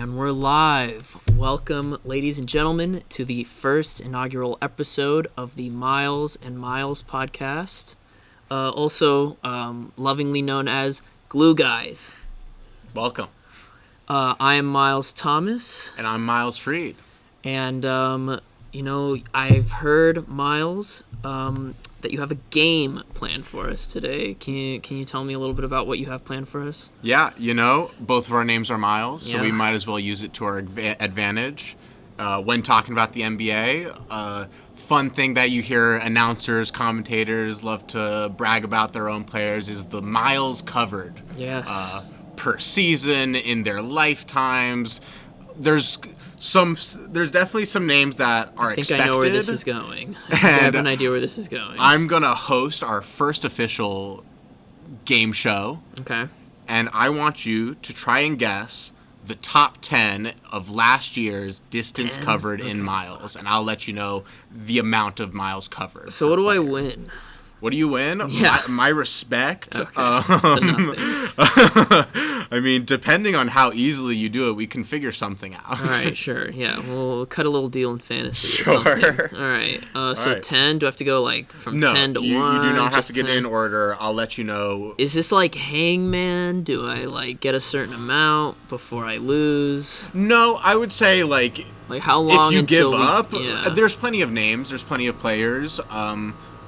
And we're live. Welcome, ladies and gentlemen, to the first inaugural episode of the Miles and Miles podcast, also lovingly known as Glue Guys. Welcome. I am Miles Thomas. And I'm Miles Freed. And, I've heard, Miles, that you have a game planned for us today. Can you tell me a little bit about what you have planned for us? Yeah, both of our names are Miles, so we might as well use it to our advantage. When talking about the NBA, fun thing that you hear announcers, commentators love to brag about their own players is the miles covered. Yes. Per season, in their lifetimes. There's definitely some names that are expected. I think I know where this is going. I have an idea where this is going. I'm going to host our first official game show. Okay. And I want you to try and guess the top 10 of last year's distance covered in miles. And I'll let you know the amount of miles covered. So what do I win? What do you win? Yeah. My respect. Okay. So nothing. I mean, depending on how easily you do it, we can figure something out. All right, sure. Yeah, we'll cut a little deal in fantasy or Sure. something. All right. So right. 10, do I have to go from 10 to 1? No, you do not have to get 10? in order. I'll let you know. Is this like Hangman? Do I get a certain amount before I lose? No, I would say Like how long if you until give up, Yeah. there's plenty of names, there's plenty of players.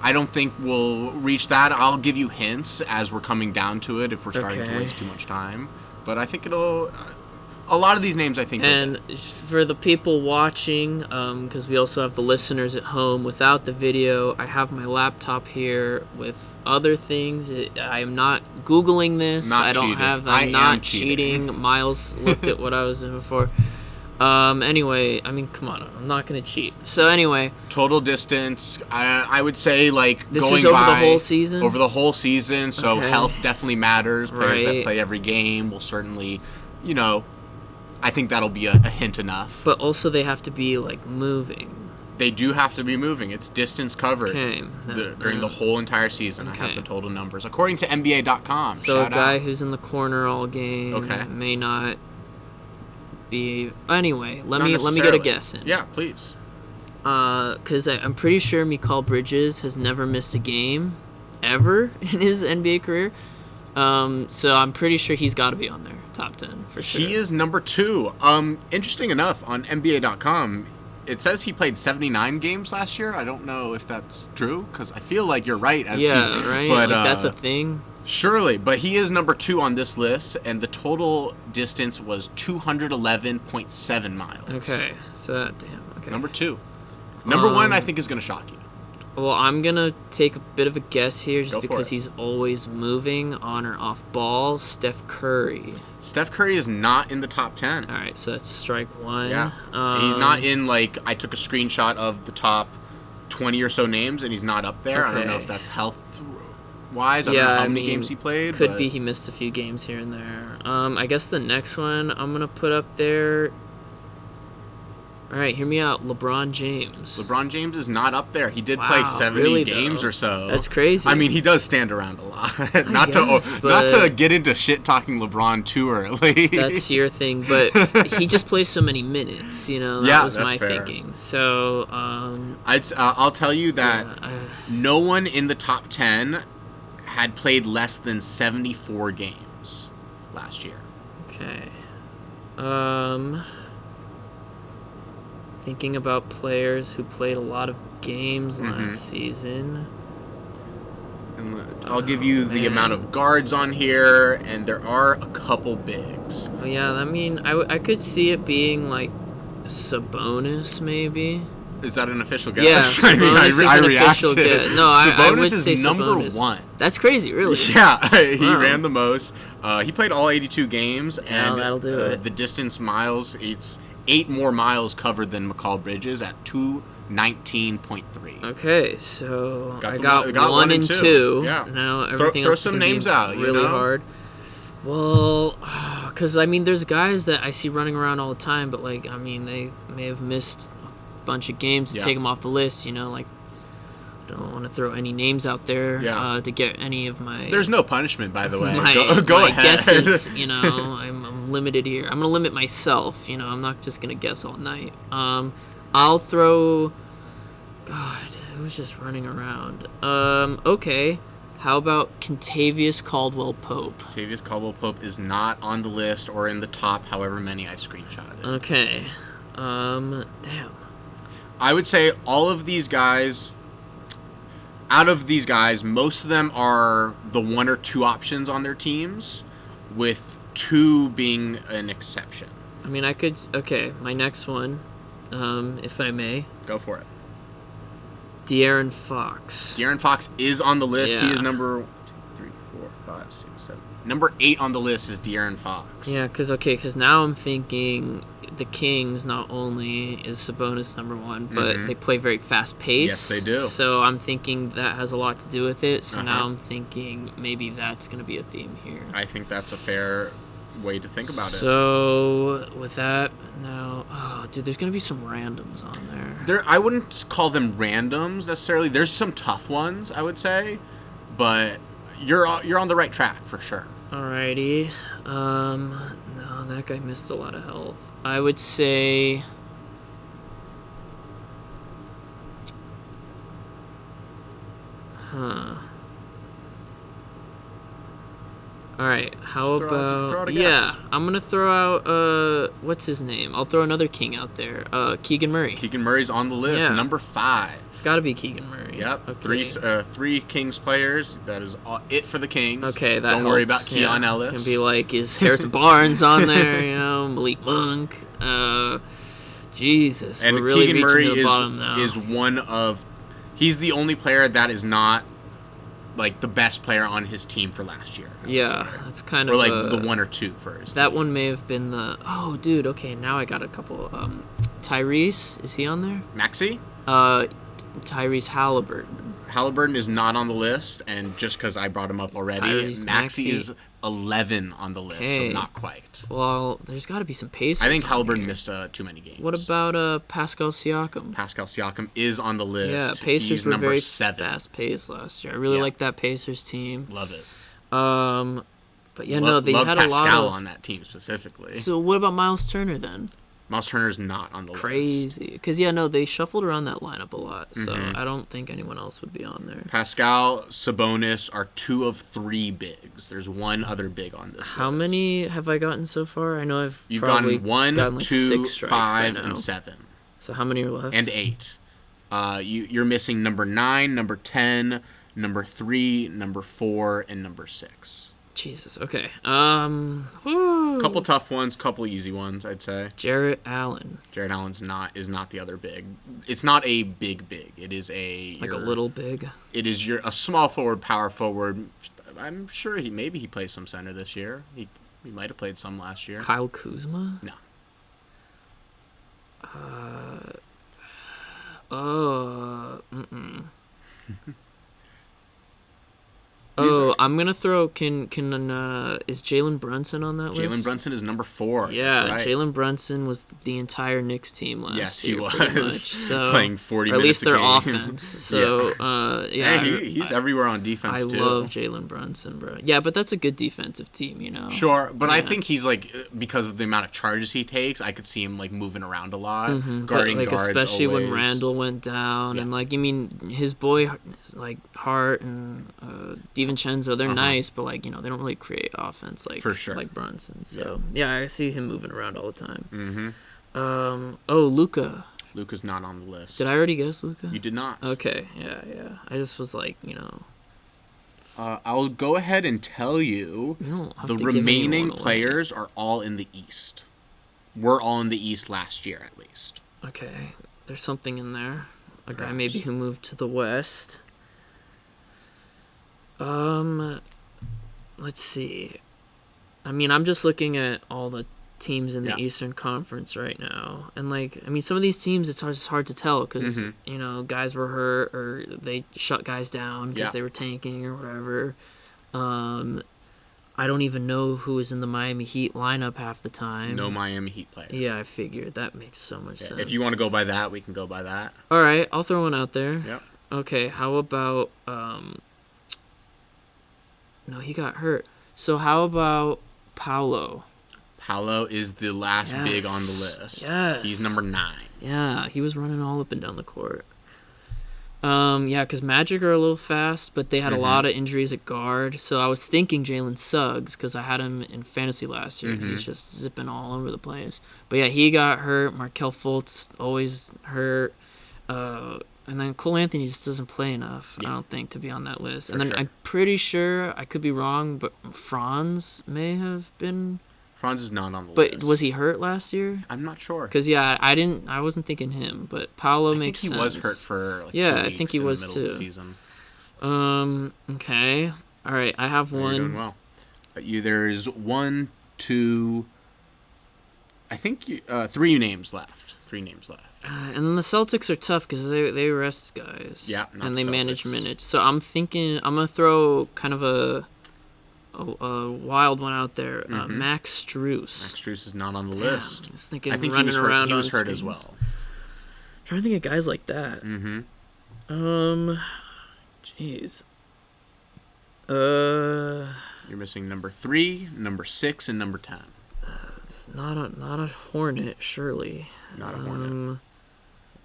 I don't think we'll reach that. I'll give you hints as we're coming down to it if we're starting to waste too much time. But I think it'll... a lot of these names, I think... And for the people watching, because we also have the listeners at home without the video, I have my laptop here with other things. I am not Googling this. I'm not cheating. Miles looked at what I was doing before. Anyway, I mean, come on, I'm not gonna cheat. So anyway, total distance, I would say this going is over by the whole season. Over the whole season, so Okay. health definitely matters. Players Right. that play every game will certainly, I think that'll be a hint enough. But also they have to be moving. They do have to be moving. It's distance covered during the whole entire season. Okay. I have the total numbers according to NBA.com. So Shout a guy out. who's in the corner all game may not be. Anyway, let me get a guess in. Yeah, please. Because I'm pretty sure Mikal Bridges has never missed a game ever in his NBA career. So I'm pretty sure he's got to be on there, top 10 for sure. He is number 2. Interesting enough, on NBA.com, it says he played 79 games last year. I don't know if that's true because I feel like you're right. Right. But that's a thing. Surely, but he is number 2 on this list, and the total distance was 211.7 miles. Okay, so okay. Number 2. Number 1, I think, is going to shock you. Well, I'm going to take a bit of a guess here just Go for because it. he's always moving on or off ball. Steph Curry. Steph Curry is not in the top 10. All right, so that's strike 1. Yeah. He's not in, I took a screenshot of the top 20 or so names, and he's not up there. Okay. I don't know if that's health-wise. I don't know how many games he played. Could be he missed a few games here and there. I guess the next one I'm going to put up there... All right, hear me out. LeBron James. LeBron James is not up there. He did play 70 games or so. That's crazy. I mean, he does stand around a lot. not but to get into shit-talking LeBron too early. That's your thing, but he just plays so many minutes, That was my thinking. So, I'll tell you that no one in the top 10 had played less than 74 games last year. Okay. Thinking about players who played a lot of games last season. And I'll give you the amount of guards on here, and there are a couple bigs. Oh yeah, I mean, I could see it being Sabonis maybe. Is that an official guess? Yeah, I mean, I reacted. No, I would Sabonis say is number Sabonis. 1. That's crazy, really. Yeah, he Wow. ran the most. He played all 82 games, and that'll do it. The distance miles, it's 8 more miles covered than Mikal Bridges at 219.3. Okay, so I got got 1 and 2. Yeah. Now everything throw else some is gonna names be out, really hard. Well, because I mean, there's guys that I see running around all the time, but they may have missed a bunch of games to take them off the list. don't want to throw any names out there to get any of my... There's no punishment, by the way. Go ahead. Guesses, I'm limited here. I'm going to limit myself. I'm not just going to guess all night. I'll throw... God, it was just running around. Okay. How about Kentavious Caldwell-Pope? Kentavious Caldwell-Pope is not on the list or in the top, however many I screenshotted. Okay. Damn. I would say all of these guys, out of these guys, most of them are the one or two options on their teams, with two being an exception. I mean, I could... Okay, my next one, if I may. Go for it. De'Aaron Fox. De'Aaron Fox is on the list. Yeah. He is number 3, 4, 5, 6, 7. Number 8 on the list is De'Aaron Fox. Yeah, because now I'm thinking the Kings not only is Sabonis number 1, but they play very fast pace. Yes, they do. So I'm thinking that has a lot to do with it. So now I'm thinking maybe that's going to be a theme here. I think that's a fair way to think about it. So with that, now, there's going to be some randoms on there. I wouldn't call them randoms necessarily. There's some tough ones, I would say, but you're on the right track for sure. Alrighty. No, that guy missed a lot of health. I would say... Alright, how about... Yeah, I'm going to throw out... what's his name? I'll throw another King out there. Keegan Murray. Keegan Murray's on the list, number 5. It's got to be Keegan Murray. Yep, okay. Three Kings players. That is it for the Kings. Okay, that Don't helps. worry about Keon Ellis. It's going to be like, is Harrison Barnes on there, Malik Monk? Jesus, and we're really Keegan reaching Murray to the bottom now. is one of... He's the only player that is not like the best player on his team for last year. That's kind or of... Or like the one or two first. That one may have been the... Oh, dude, okay, now I got a couple. Tyrese, is he on there? Maxey? Tyrese Halliburton. Halliburton is not on the list, and just because I brought him up already, Maxey is 11 on the list, so not quite. Well, there's got to be some Pacers. I think Halliburton missed too many games. What about Pascal Siakam? Pascal Siakam is on the list. Yeah, Pacers were very 7. fast-paced last year. I really like that Pacers team. Love it. But yeah, no, they had Pascal a lot of... on that team specifically. So what about Miles Turner then? Miles Turner's not on the list. Crazy. Because, they shuffled around that lineup a lot, so I don't think anyone else would be on there. Pascal, Sabonis are 2 of 3 bigs. There's one other big on this list. How many have I gotten so far? I know You've gotten 1, like 2, 6 5, and 7. So how many are left? And 8. You're missing number 9, number 10, number 3, number 4, and number 6. Jesus. Okay. Couple tough ones, couple easy ones, I'd say. Jarrett Allen. Jarrett Allen's is not the other big. It's not a big. It is a little big. It is a small forward, power forward. I'm sure maybe he plays some center this year. He might have played some last year. Kyle Kuzma? No. I'm gonna throw. Is Jalen Brunson on that list? Jalen Brunson is number 4. Yeah, right. Jalen Brunson was the entire Knicks team last year. Yes, he was. So, playing 40 or at minutes least their a game. offense. So, Hey, he's everywhere on defense too. I love Jalen Brunson, bro. Yeah, but that's a good defensive team, Sure, but I think he's because of the amount of charges he takes, I could see him moving around a lot, guarding guards especially always. when Randall went down, and his boy Hart and DiVincenzo, they're nice, but they don't really create offense for sure. like Brunson. So I see him moving around all the time. Luka. Luka's not on the list. Did I already guess Luka? You did not. Okay, yeah. I just was I'll go ahead and tell you the remaining players are all in the East. We're all in the East last year, at least. Okay, there's something in there. A guy maybe who moved to the West. Let's see. I mean, I'm just looking at all the teams in the Eastern Conference right now, and some of these teams it's hard to tell because guys were hurt or they shut guys down because they were tanking or whatever. I don't even know who is in the Miami Heat lineup half the time. No Miami Heat player. Yeah, I figured that makes so much sense. If you want to go by that, we can go by that. All right, I'll throw one out there. Yep. Okay, how about no, he got hurt. So how about Paolo? Paolo is the last big on the list. Yes. He's number 9. Yeah, he was running all up and down the court. Yeah, because Magic are a little fast, but they had a lot of injuries at guard. So I was thinking Jalen Suggs because I had him in fantasy last year. He's just zipping all over the place. But yeah, he got hurt. Markelle Fultz always hurt. And then Cole Anthony just doesn't play enough, I don't think, to be on that list. And then I'm pretty sure, I could be wrong, but Franz may have been. Franz is not on the list. But was he hurt last year? I'm not sure. Because I wasn't thinking him, but Paolo makes sense. I think he was hurt for 2 weeks I think he was in the too. middle of the season. Okay. All right, I have one. You're doing well. There's 1, 2. I think 3 names left. 3 names left. And then the Celtics are tough because they rest guys. Yeah, and they manage minutes. So I'm thinking I'm gonna throw kind of a wild one out there. Max Strus. Max Strus is not on the list. I was thinking I think running he was hurt, around. he was hurt screens. as well. I'm trying to think of guys like that. Jeez. You're missing number 3, number 6, and number 10. It's not a Hornet, surely. Not a Hornet.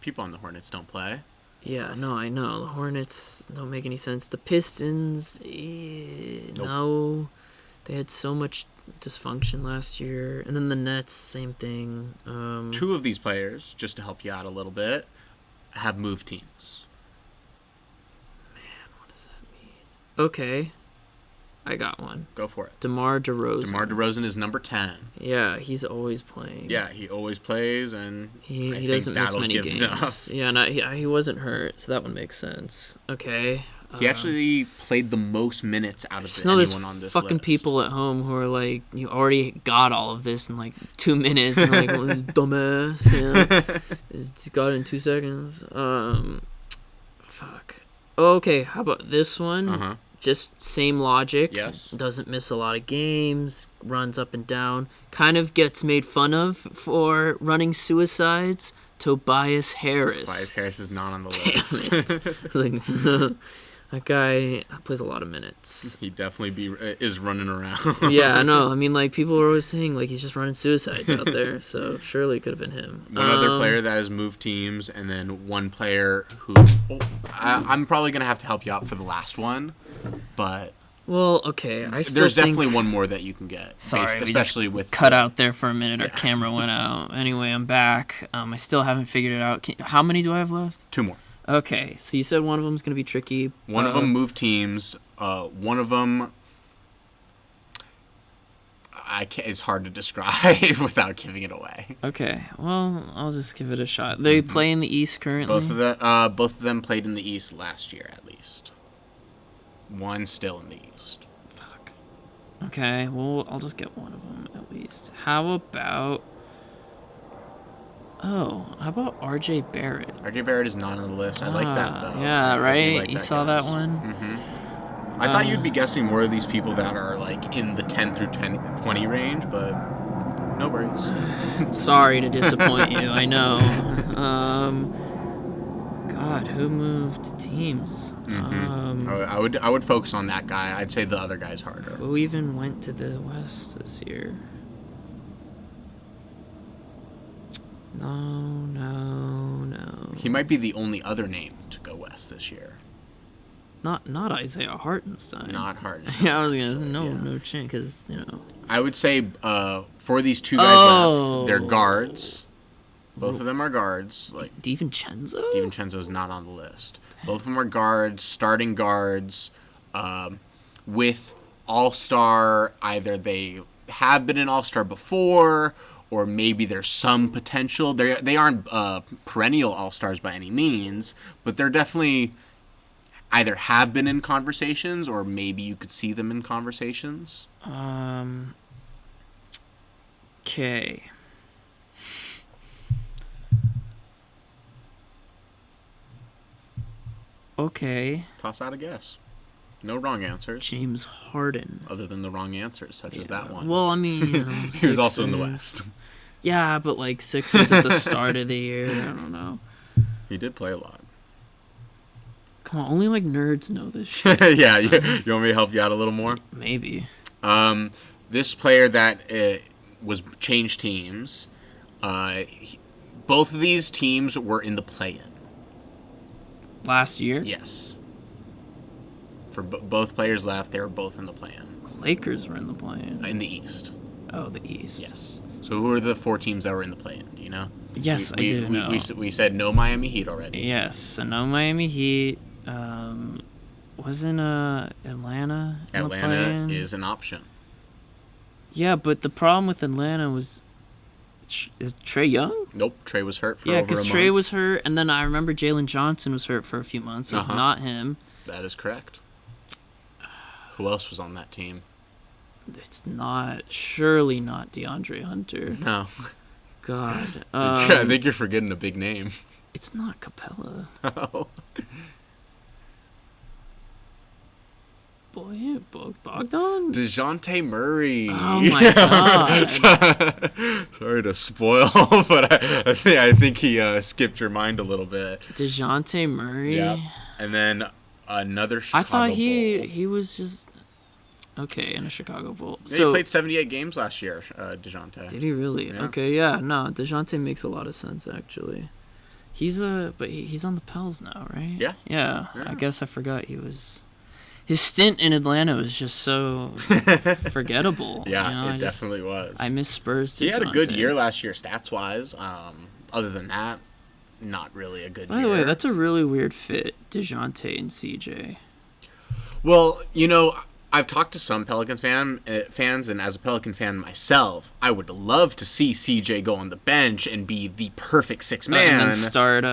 People on the Hornets don't play. Yeah, no, I know. The Hornets don't make any sense. The Pistons, Nope. no. They had so much dysfunction last year. And then the Nets, same thing. 2 of these players, just to help you out a little bit, have moved teams. Man, what does that mean? Okay. I got one. Go for it. DeMar DeRozan. DeMar DeRozan is number 10. Yeah, he's always playing. Yeah, he always plays, and he doesn't miss many games. Enough. Yeah, he wasn't hurt, so that one makes sense. Okay. He actually played the most minutes out of anyone on this fucking list. People at home who are like, you already got all of this in like 2 minutes. And like, well, dumbass. It's got it in 2 seconds. Fuck. Okay, how about this one? Just same logic. Yes. Doesn't miss a lot of games. Runs up and down. Kind of gets made fun of for running suicides. Tobias Harris. Tobias Harris is not on the list. Damn it. That guy plays a lot of minutes. He definitely is running around. Yeah, I know. I mean, like, people are always saying, like, he's just running suicides out there. So surely it could have been him. One other player that has moved teams, and then one player who... I'm probably going to have to help you out for the last one, but... Well, okay. There's definitely one more that you can get. Sorry, especially with... cut out there for a minute. Our camera went out. Anyway, I'm back. I still haven't figured it out. How many do I have left? 2 more. Okay, so you said one of them is going to be tricky. One of them moved teams. One of them... it's hard to describe without giving it away. Okay, well, I'll just give it a shot. They play in the East currently? Both of them played in the East last year, at least. One still in the East. Fuck. Okay, well, I'll just get one of them at least. How about R.J. Barrett? R.J. Barrett is not on the list. I like that, though. Yeah, right? You saw that one? Mm-hmm. I thought you'd be guessing more of these people that are, like, in the 10 through 20 range, but no worries. Sorry to disappoint you, I know. God, who moved teams? I would focus on that guy. I'd say the other guy's harder. Who even went to the West this year? No. He might be the only other name to go West this year. Not Isaiah Hartenstein. Not Hartenstein. Yeah, I was gonna say no chance because I would say for these 2 guys left, they're guards. Both of them are guards. Like DiVincenzo. DiVincenzo is not on the list. Both of them are guards, starting guards, with All-Star. Either they have been an All-Star before, or maybe there's some potential. They aren't perennial All-Stars by any means, but they're definitely either have been in conversations, or maybe you could see them in conversations. Okay. Okay. Toss out a guess. No wrong answers. James Harden. Other than the wrong answers, such as that one. Well, I mean, he was also in the West. Yeah, but like Sixers at the start of the year, I don't know. He did play a lot. Come on, only like nerds know this shit. Yeah, you want me to help you out a little more? Maybe. This player that was changed teams, both of these teams were in the play-in. Last year? Yes. For both players left, they were both in the play-in. Lakers were in the play-in. In the East. Oh, the East. Yes. So who are the 4 teams that were in the play-in? Do you know? Yes, I do know. We said no Miami Heat already. Yes, so no Miami Heat. Wasn't Atlanta in the Atlanta play-in? is an option. Yeah, but the problem with Atlanta was... Is Trae Young? Nope, Trae was hurt for over a Yeah, month. because Trae was hurt, and then I remember Jalen Johnson was hurt for a few months. It was not him. That is correct. Who else was on that team? It's surely not DeAndre Hunter. No. God. I think you're forgetting a big name. It's not Capella. Oh. Bogdan? DeJounte Murray. Oh my God. Sorry to spoil, but I think he skipped your mind a little bit. DeJounte Murray? Yeah. And then another Chicago I thought Bull. he was just... Okay, in a Chicago Bull. Yeah, he played 78 games last year, DeJounte. Did he really? Yeah. Okay, yeah. No, DeJounte makes a lot of sense, actually. He's on the Pels now, right? Yeah. Yeah. I guess I forgot he was... His stint in Atlanta was just so forgettable. Yeah, it definitely was. I miss Spurs. He had a good year last year, stats-wise. Other than that, not really a good year. By the way, that's a really weird fit, DeJounte and CJ. Well, I've talked to some Pelican fans, and as a Pelican fan myself, I would love to see CJ go on the bench and be the perfect sixth man. And then start,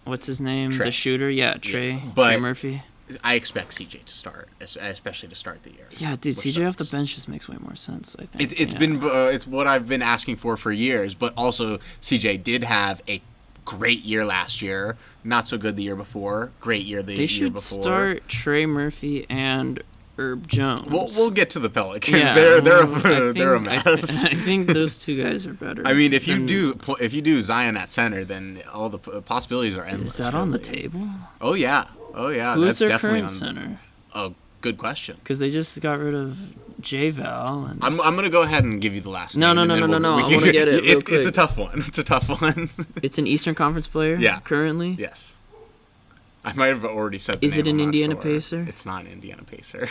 what's his name? Trey. The shooter? Yeah, Trey. Yeah, but Trey Murphy. I expect CJ to start, especially to start the year. Yeah, dude, CJ off the bench just makes way more sense, I think. It's what I've been asking for years, but also CJ did have a great year last year. Not so good the year before. Great year the year before. They should start Trey Murphy and Herb Jones. We'll get to the Pelicans. Yeah, they're a mess. I think those two guys are better. I mean, if you do Zion at center, then all the possibilities are endless. Is that on the table? Oh yeah. Who's that's their definitely current center? Oh, good question. Because they just got rid of J-Val. And... I'm gonna go ahead and give you the last No. name. I want to get it. It's a tough one. It's a tough one. It's an Eastern Conference player. Yeah. Currently. Yes. I might have already said. Is it an Indiana Pacer? It's not an Indiana Pacer.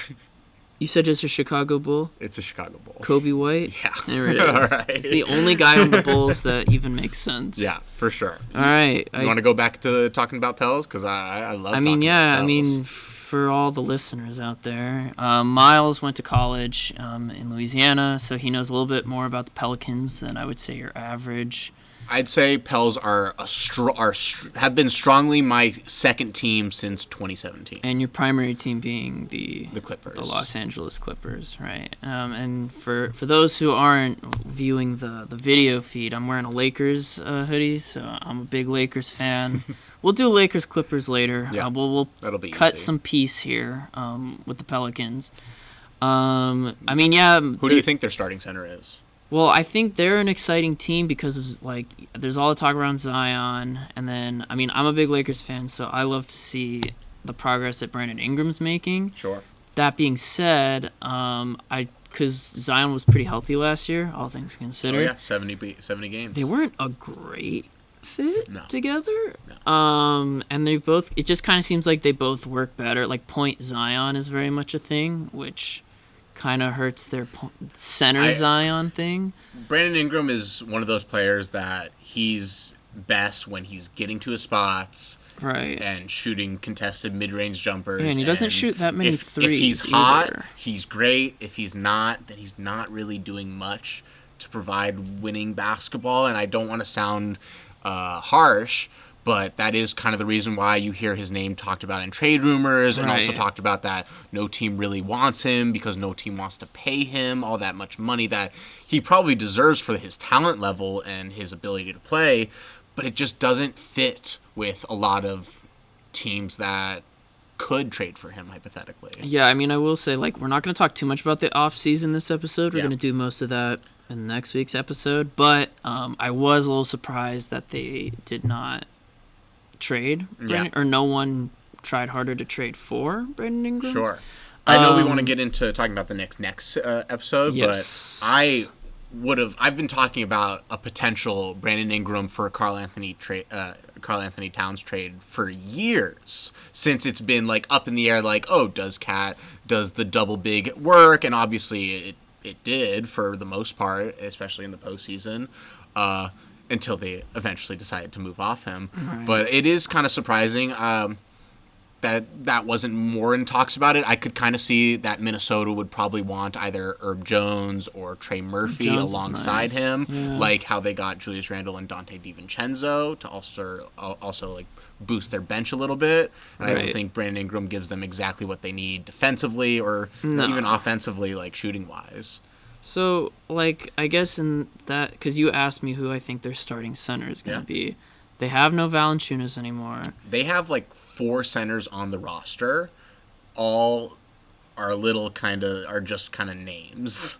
You said just a Chicago Bull? It's a Chicago Bull. Kobe White? Yeah. There it is. All right. It's the only guy on the Bulls that even makes sense. Yeah, for sure. All right. You want to go back to talking about Pels? Because I love talking about Pels. For all the listeners out there, Miles went to college in Louisiana, so he knows a little bit more about the Pelicans than I would say your average. I'd say Pels have been strongly my second team since 2017. And your primary team being the Clippers, the Los Angeles Clippers, right? And for those who aren't viewing the video feed, I'm wearing a Lakers hoodie, so I'm a big Lakers fan. We'll do Lakers Clippers later. Yeah, we'll that'll be cut easy. some piece here with the Pelicans. Who do you think their starting center is? Well, I think they're an exciting team because of there's all the talk around Zion, and then I'm a big Lakers fan, so I love to see the progress that Brandon Ingram's making. Sure. That being said, because Zion was pretty healthy last year, all things considered. Oh yeah, 70 games. They weren't a great fit together. No. And they both. It just kind of seems like they both work better. Like point Zion is very much a thing, which kind of hurts their center Zion thing. Brandon Ingram is one of those players that he's best when he's getting to his spots, right, and shooting contested mid-range jumpers. Yeah, and he doesn't shoot that many threes. If he's hot, he's great. If he's not, then he's not really doing much to provide winning basketball. And I don't want to sound harsh, but that is kind of the reason why you hear his name talked about in trade rumors, and also talked about that no team really wants him because no team wants to pay him all that much money that he probably deserves for his talent level and his ability to play, but it just doesn't fit with a lot of teams that could trade for him, hypothetically. Yeah, I will say, we're not going to talk too much about the offseason this episode. We're going to do most of that in next week's episode, but I was a little surprised that they did not trade, or no one tried harder to trade for Brandon Ingram. Sure. I know we want to get into talking about the next episode, yes. but I've been talking about a potential Brandon Ingram for Karl Anthony Towns trade for years, since it's been like up in the air, like, oh, does the double big work? And obviously it did for the most part, especially in the postseason, until they eventually decided to move off him. Right. But it is kind of surprising that wasn't more in talks about it. I could kind of see that Minnesota would probably want either Herb Jones or Trey Murphy alongside him, like how they got Julius Randle and Dante DiVincenzo to also like boost their bench a little bit. And I don't think Brandon Ingram gives them exactly what they need defensively or even offensively, like shooting wise. So, like, I guess in that, because you asked me who I think their starting center is going to be. They have no Valanciunas anymore. They have like 4 centers on the roster. All are just kind of names.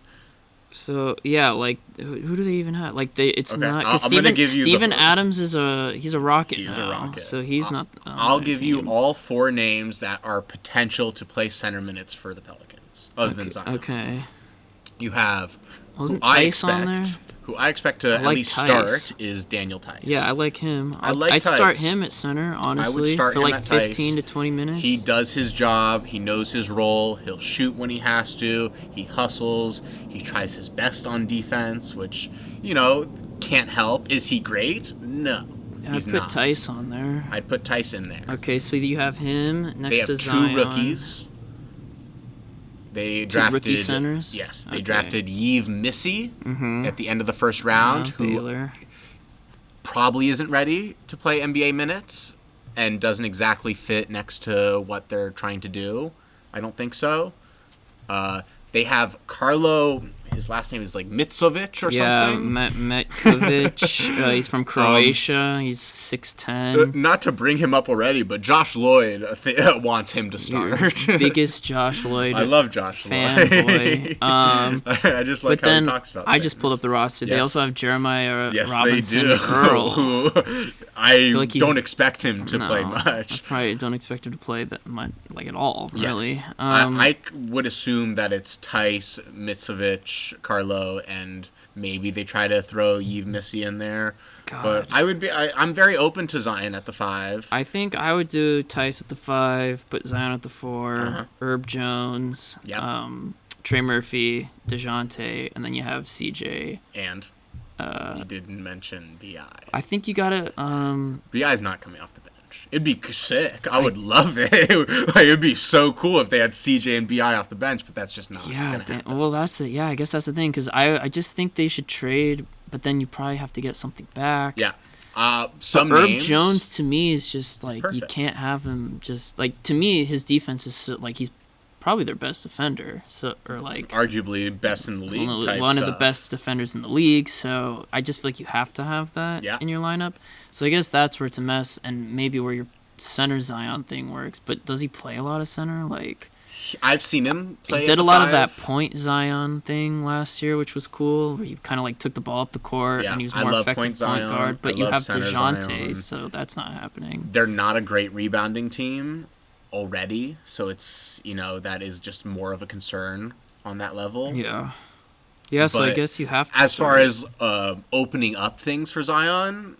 So yeah, like who do they even have? Like it's okay. not because Steven Adams is he's a Rocket. He's a Rocket, so he's not. I'll give you all 4 names that are potential to play center minutes for the Pelicans, other than Zion. Okay. You have who I expect to at least start is Daniel Theis. Yeah, I like him. I'd start him at center, honestly. I would start for him like at 15 Theis. to 20 minutes. He does his job. He knows his role. He'll shoot when he has to. He hustles. He tries his best on defense, which, can't help. Is he great? No. I'd put Theis on there. I'd put Theis in there. Okay, so you have him next to Zion. They have 2 rookies. They drafted rookie centers. Yes, they drafted Yves Missy at the end of the first round, who Baylor. Probably isn't ready to play NBA minutes and doesn't exactly fit next to what they're trying to do. I don't think so. They have Carlo. His last name is like Mitsovic or something. Yeah, Metkovic. He's from Croatia. He's 6'10". Not to bring him up already, but Josh Lloyd wants him to start. Biggest Josh Lloyd. I love Josh fanboy. I just like how he talks about I just pulled up the roster. Yes. They also have Jeremiah Robinson they do. Earl. Who I don't expect him to play much. I probably don't expect him to play that much, like at all, really. Yes. I would assume that it's Theis, Mitsovic, Carlo, and maybe they try to throw Yves Missy in there. God. But I'm very open to Zion at the 5. I think I would do Theis at the 5, put Zion at the 4, Herb Jones, Trey Murphy, DeJounte, and then you have CJ. And you didn't mention BI. I think you gotta BI's not coming off the bench. It'd be sick. I would love it. It'd be so cool if they had CJ and BI off the bench, but that's just not gonna happen. Well, that's it. Yeah, I guess that's the thing, because I just think they should trade, but then you probably have to get something back. Yeah. Herb Jones to me is just like perfect. You can't have him just like, to me his defense is so, like he's probably their best defender, so or like arguably best in the league. One of the best defenders in the league. So I just feel like you have to have that in your lineup. So I guess that's where it's a mess, and maybe where your center Zion thing works. But does he play a lot of center? Like I've seen him play. He did a lot of that point Zion thing last year, which was cool. Where he kind of like took the ball up the court and he was more effective point guard. But you have DeJounte, so that's not happening. They're not a great rebounding team already, so it's that is just more of a concern on that level. So I guess you have to as far as opening up things for Zion,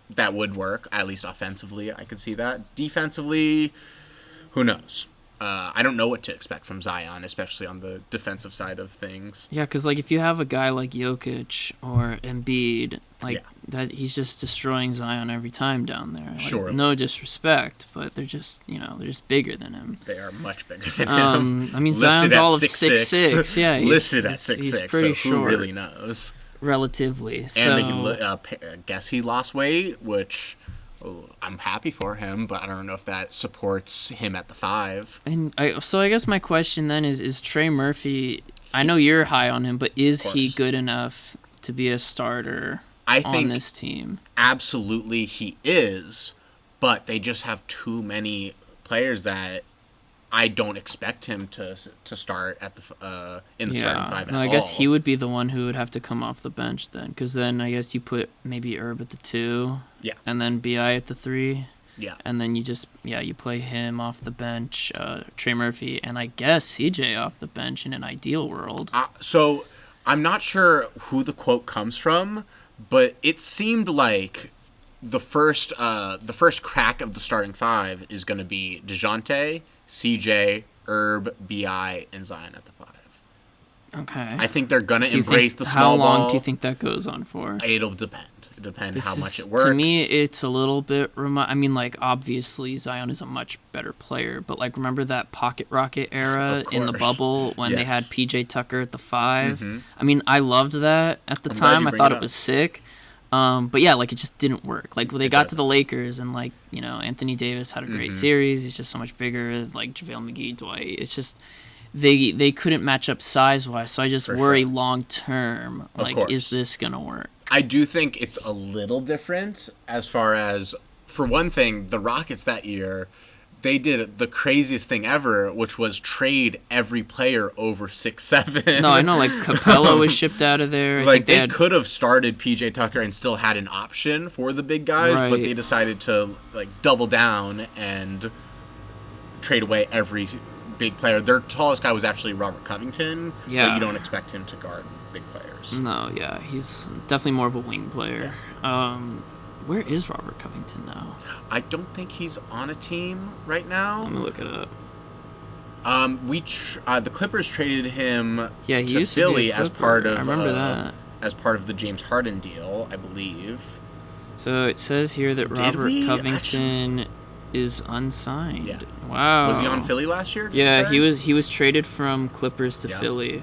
that would work, at least offensively. I could see that. Defensively, who knows? I don't know what to expect from Zion, especially on the defensive side of things. Yeah, because like if you have a guy like Jokic or Embiid, that, he's just destroying Zion every time down there. Like, sure. No disrespect, but they're just they're just bigger than him. They are much bigger than him. I mean, Zion's all of 6'6". Yeah, listed at 6'6". Pretty so who really knows? Relatively. And I guess he lost weight, which I'm happy for him, but I don't know if that supports him at the 5. And so I guess my question then is Trey Murphy, I know you're high on him, but is he good enough to be a starter on this team? Absolutely he is, but they just have too many players that I don't expect him to start at the in the starting 5 at all. I guess he would be the one who would have to come off the bench then, because then I guess you put maybe Herb at the 2, and then BI at the 3. Yeah. And then you play him off the bench, Trey Murphy, and I guess CJ off the bench in an ideal world. So I'm not sure who the quote comes from, but it seemed like the first crack of the starting five is going to be DeJounte, CJ, Herb, BI, and Zion at the 5. Okay. I think they're going to embrace the small ball. How long do you think that goes on for? It'll depend. It depends how much it works. To me, it's a little bit I mean, like, obviously, Zion is a much better player, but, like, remember that Pocket Rocket era in the bubble when they had PJ Tucker at the 5? Mm-hmm. I mean, I loved that at the time. I thought it was sick. But yeah, like, it just didn't work. Like, when they got to the Lakers and, like, you know, Anthony Davis had a great series. He's just so much bigger. Like, JaVale McGee, Dwight. It's just they couldn't match up size-wise. So I just worry long-term. Like, is this going to work? I do think it's a little different as far as, for one thing, the Rockets that year, they did the craziest thing ever, which was trade every player over 6'7". No, I know, like Capella was shipped out of there. Like they could have started PJ Tucker and still had an option for the big guys, but they decided to like double down and trade away every big player. Their tallest guy was actually Robert Covington, but you don't expect him to guard big players. No, yeah, he's definitely more of a wing player. Yeah. Where is Robert Covington now? I don't think he's on a team right now. Let me look it up. The Clippers traded him to Philly as part of I remember that. As part of the James Harden deal, I believe. So it says here that Robert Covington is unsigned. Yeah. Wow. Was he on Philly last year? Yeah, he was traded from Clippers to Philly.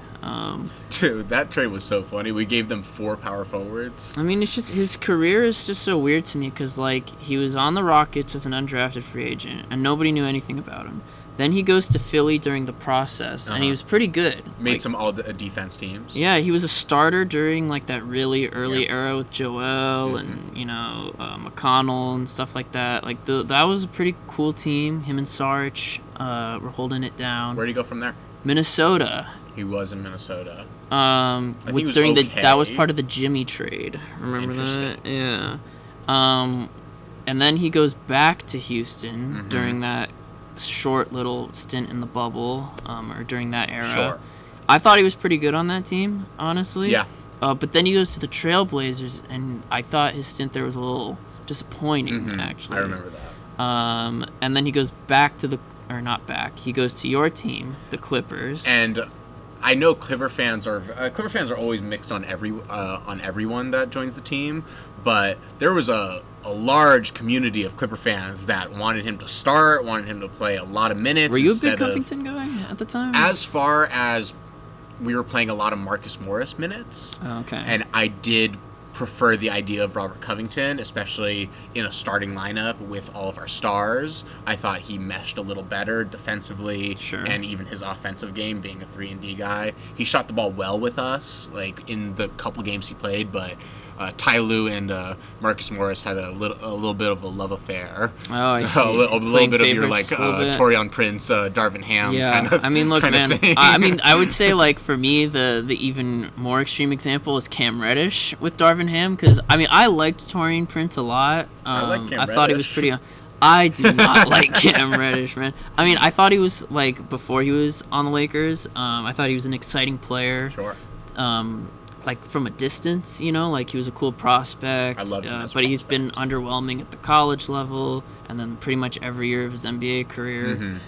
Dude, that trade was so funny. We gave them 4 power forwards. I mean, it's just his career is just so weird to me because like he was on the Rockets as an undrafted free agent and nobody knew anything about him. Then he goes to Philly during the process, and he was pretty good. Made some all-defense teams. Yeah, he was a starter during like that really early era with Joel and, you know, McConnell and stuff like that. Like, that was a pretty cool team. Him and Sarge were holding it down. Where'd he go from there? Minnesota. He was in Minnesota. That was part of the Jimmy trade. Remember that? Yeah. And then he goes back to Houston during that short little stint in the bubble, or during that era. Sure. I thought he was pretty good on that team, honestly. Yeah. But then he goes to the Trailblazers, and I thought his stint there was a little disappointing, actually. I remember that. And then he goes back to he goes to your team, the Clippers. And I know Clipper fans are always mixed on everyone that joins the team, but there was a large community of Clipper fans that wanted him to start, wanted him to play a lot of minutes. Were you a big Covington guy at the time? As far as we were playing a lot of Marcus Morris minutes. Oh, okay. And I did prefer the idea of Robert Covington, especially in a starting lineup with all of our stars. I thought he meshed a little better defensively, and even his offensive game, being a 3-and-D guy. He shot the ball well with us, like in the couple games he played, but Ty Lue and Marcus Morris had a little bit of a love affair. Oh, I see. a little bit of your like Taurean Prince, Darvin Ham kind of. I mean, look, man. I would say like for me the even more extreme example is Cam Reddish with Darvin Ham, because I mean I liked Taurean Prince a lot. I thought he was pretty. I do not like Cam Reddish, man. I mean, I thought he was like before he was on the Lakers. I thought he was an exciting player. Sure. Like from a distance, you know, like he was a cool prospect. I loved him but he's been underwhelming at the college level, and then pretty much every year of his NBA career.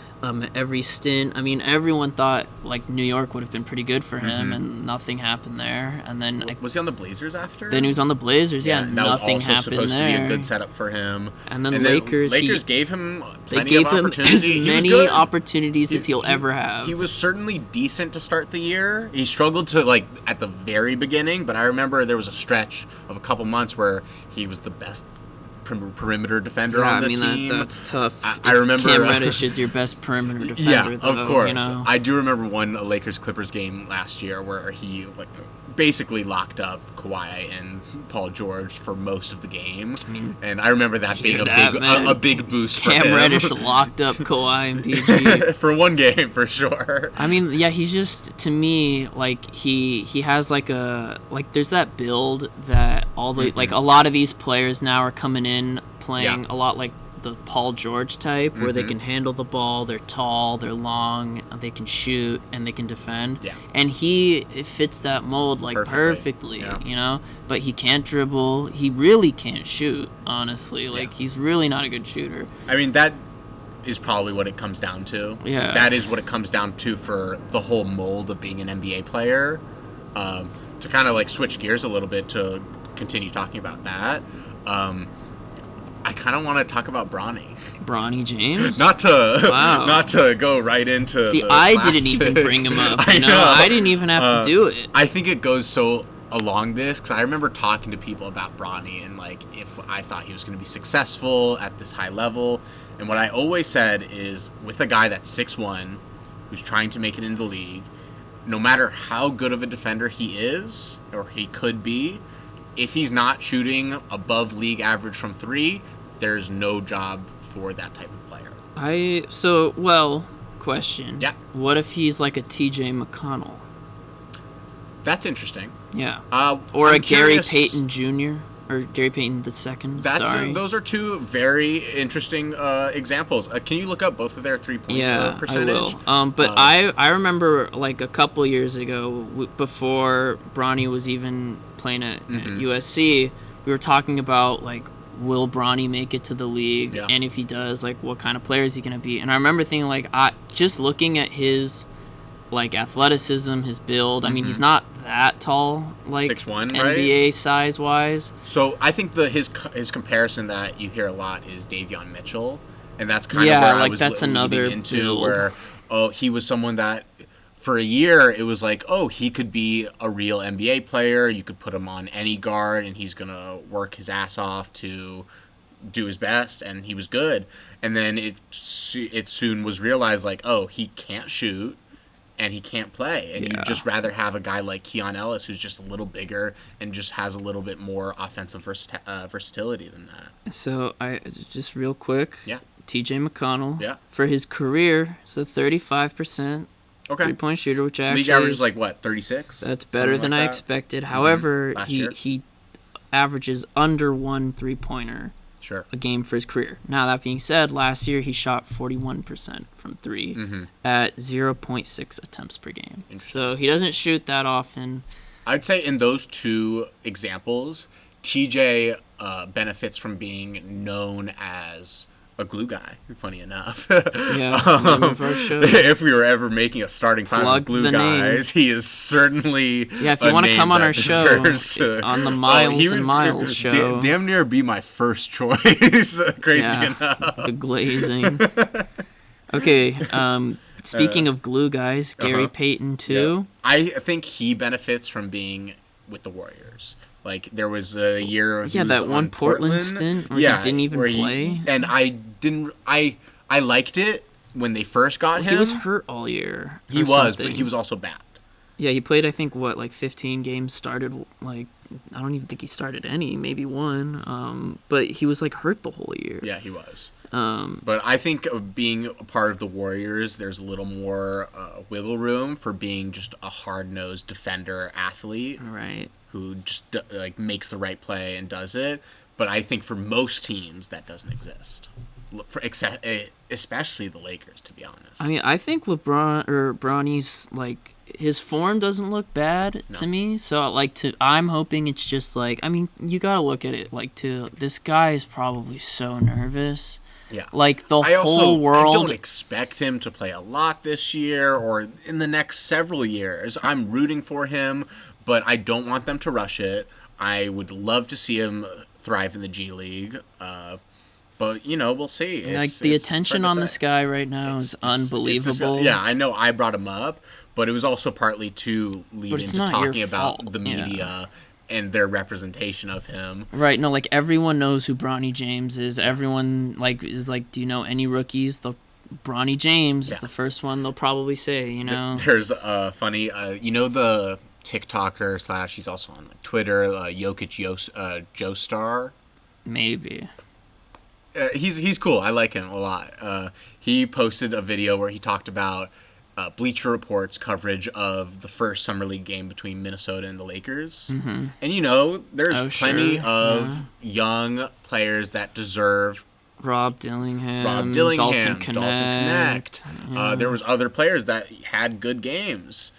Every stint. I mean, everyone thought like New York would have been pretty good for him, and nothing happened there. And then was he on the Blazers after? Then he was on the Blazers. Yeah, and nothing that was also happened supposed there. to be a good setup for him. And then Lakers gave him plenty they gave of him opportunity. as many opportunities as he'll ever have. He was certainly decent to start the year. He struggled to like at the very beginning, but I remember there was a stretch of a couple months where he was the best perimeter defender on the team. That's tough. I remember Cam Reddish is your best perimeter defender. Yeah, though, of course. You know? I do remember one Lakers-Clippers game last year where he like basically locked up Kawhi and Paul George for most of the game. I mean, and I remember that being a big boost for him. Cam Reddish locked up Kawhi and PG. For one game, for sure. I mean, yeah, he's just, to me, like, he has, like, there's that build that all the, like, a lot of these players now are coming in playing a lot like the Paul George type, where they can handle the ball, they're tall, they're long, they can shoot, and they can defend. Yeah. And it fits that mold like perfectly, yeah. you know? But he can't dribble. He really can't shoot, honestly. Like, he's really not a good shooter. I mean, that is probably what it comes down to. Yeah. That is what it comes down to for the whole mold of being an NBA player. To kind of like switch gears a little bit to continue talking about that, I kind of want to talk about Bronny James? Not to go right into See, the I classic. didn't even bring him up, I know. I didn't even have to do it. I think it goes so along this, because I remember talking to people about Bronny and like if I thought he was going to be successful at this high level, and what I always said is, with a guy that's 6'1", who's trying to make it into the league, no matter how good of a defender he is, or he could be, if he's not shooting above league average from 3, there's no job for that type of player. Question. Yeah. What if he's like a TJ McConnell? That's interesting. Yeah. Or a Gary Payton Jr. or Gary Payton II. Those are two very interesting examples. Can you look up both of their 3-point percentage? I will. But I remember like a couple years ago, before Bronny was even playing at USC, we were talking about like, will Bronny make it to the league? Yeah. And if he does, like, what kind of player is he going to be? And I remember thinking, like, just looking at his like athleticism, his build. I mean, he's not that tall, like 6'1", NBA right? size wise. So I think his comparison that you hear a lot is Davion Mitchell, and that's kind of where I was that's another leading into build. where he was someone that for a year it was like, he could be a real NBA player. You could put him on any guard, and he's gonna work his ass off to do his best, and he was good. And then it soon was realized like, he can't shoot. And he can't play, and you'd just rather have a guy like Keon Ellis, who's just a little bigger and just has a little bit more offensive versatility than that. So I just real quick, TJ McConnell, for his career, so 35%, 3-point shooter, which actually league average is like what, 36? That's better than I expected. However, he averages under 1 3-pointer. Sure. A game for his career. Now, that being said, last year he shot 41% from 3 at 0.6 attempts per game. So he doesn't shoot that often. I'd say in those two examples, TJ benefits from being known as a glue guy, funny enough. If we were ever making a starting five of glue guys, he is certainly if you want to come on our show, on the Miles and Miles show. Damn near be my first choice. Crazy enough. The glazing. Okay, speaking of glue guys, Gary Payton too. Yeah. I think he benefits from being with the Warriors. Like, there was a year that one Portland stint where he didn't even play. And I liked it when they first got him. He was hurt all year. He was, but he was also bad. Yeah, he played, I think, 15 games, started, like, I don't even think he started any, maybe one. But he was, like, hurt the whole year. Yeah, he was. But I think of being a part of the Warriors, there's a little more wiggle room for being just a hard-nosed defender athlete. Right. Who just like makes the right play and does it. But I think for most teams that doesn't exist. Especially the Lakers, to be honest. I mean, I think Bronny's, like, his form doesn't look bad to me. So, like, I'm hoping it's just, like, I mean, you got to look at it, like, this guy is probably so nervous. Yeah. Like, whole world. I don't expect him to play a lot this year or in the next several years. I'm rooting for him, but I don't want them to rush it. I would love to see him thrive in the G League. But, we'll see. The attention on this guy right now is unbelievable. I know I brought him up, but it was also partly to lead into talking about the media and their representation of him. Right. No, like, everyone knows who Bronny James is. Everyone, like, is like, do you know any rookies? Bronny James is the first one they'll probably say, There's funny, the TikToker / he's also on Twitter, Jokic Joestar. Maybe. He's cool. I like him a lot. He posted a video where he talked about Bleacher Report's coverage of the first Summer League game between Minnesota and the Lakers. Mm-hmm. And there's plenty of young players that deserve Rob Dillingham, Dalton Knecht. Yeah. There was other players that had good games.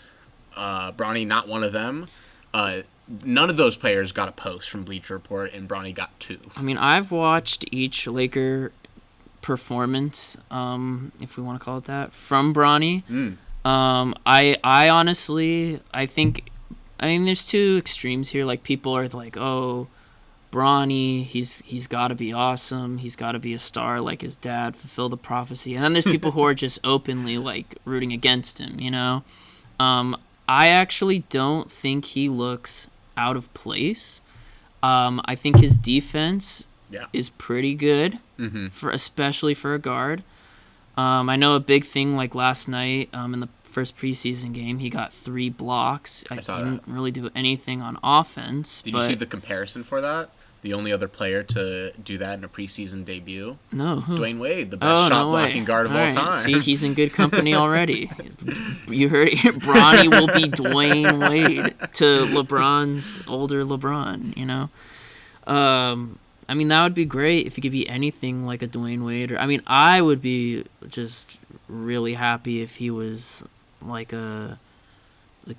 Bronny, not one of them. None of those players got a post from Bleacher Report, and Bronny got 2. I mean, I've watched each Laker performance, if we want to call it that, from Bronny. I honestly, I mean, there's two extremes here. Like, people are like, oh, Bronny, he's got to be awesome. He's got to be a star like his dad, fulfill the prophecy. And then there's people who are just openly, like, rooting against him, you know? I actually don't think he looks out of place. I think his defense is pretty good, especially for a guard. I know a big thing, like last night in the first preseason game, he got 3 blocks. I didn't really do anything on offense. Did you see the comparison for that? The only other player to do that in a preseason debut? No, who? Dwayne Wade, the best shot-blocking guard of all time. See, he's in good company already. You heard it. Bronny will be Dwayne Wade to LeBron's older LeBron, you know? I mean, that would be great if he could be anything like a Dwayne Wade. I mean, I would be just really happy if he was like a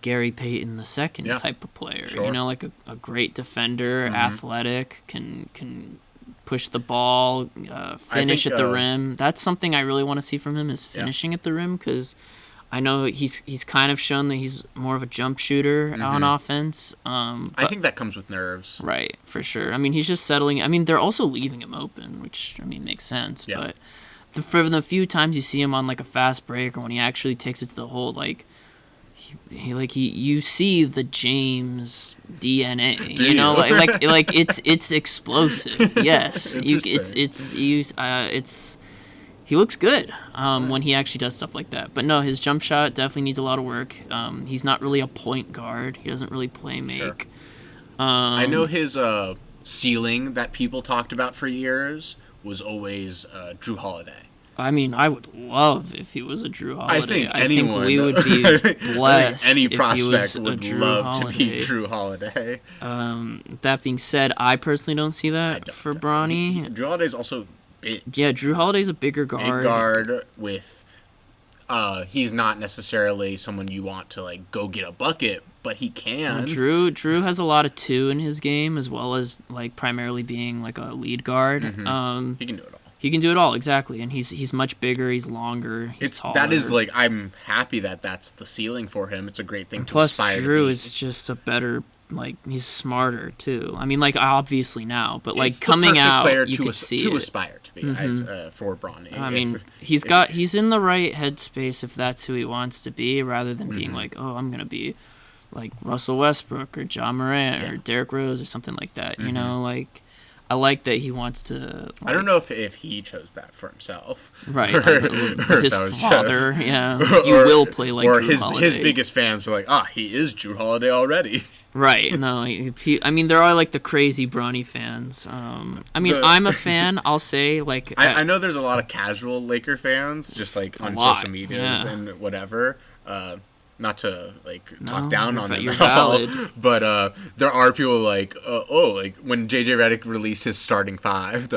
Gary Payton II type of player. Sure. You know, like a great defender, athletic, can push the ball, finish at the rim. That's something I really want to see from him, is finishing at the rim, because I know he's kind of shown that he's more of a jump shooter on offense. I think that comes with nerves. Right, for sure. I mean, he's just settling. I mean, they're also leaving him open, which, I mean, makes sense. Yeah. But for the few times you see him on, like, a fast break, or when he actually takes it to the hole, like, you see the James DNA, you know, like it's explosive. Yes, he looks good when he actually does stuff like that. But no, his jump shot definitely needs a lot of work. He's not really a point guard. He doesn't really play make. Sure. I know his ceiling that people talked about for years was always Jrue Holiday. I mean, I would love if he was a Jrue Holiday. I think we would be blessed. Any prospect would love to be Jrue Holiday. That being said, I personally don't see that for Bronny. Jrue Holiday's also big. Yeah, Jrue Holiday's a bigger guard. Big guard with. He's not necessarily someone you want to like go get a bucket, but he can. Jrue has a lot of 2 in his game, as well as like primarily being like a lead guard. He can do it all. He can do it all, exactly, and he's much bigger, he's longer, he's taller. That is, like, I'm happy that that's the ceiling for him. It's a great thing to Plus, aspire to be. Jrue is just a better, like, he's smarter, too. I mean, like, obviously now, but, like, coming out, you could see it. To aspire to be, for Bronny. I mean, he's in the right headspace if that's who he wants to be, rather than being like, oh, I'm going to be, like, Russell Westbrook or Ja Morant or Derrick Rose or something like that, you know, like... I like that he wants to... Like, I don't know if he chose that for himself. Right. His father, you will play like Jrue Holiday. His biggest fans are like, he is Jrue Holiday already. Right. No, I mean, there are like the crazy Bronny fans. I mean, I'm a fan, I'll say. Like I know there's a lot of casual Laker fans, just like on social medias and whatever. Not to like talk down on them at all, but there are people like, like when JJ Redick released his starting 5,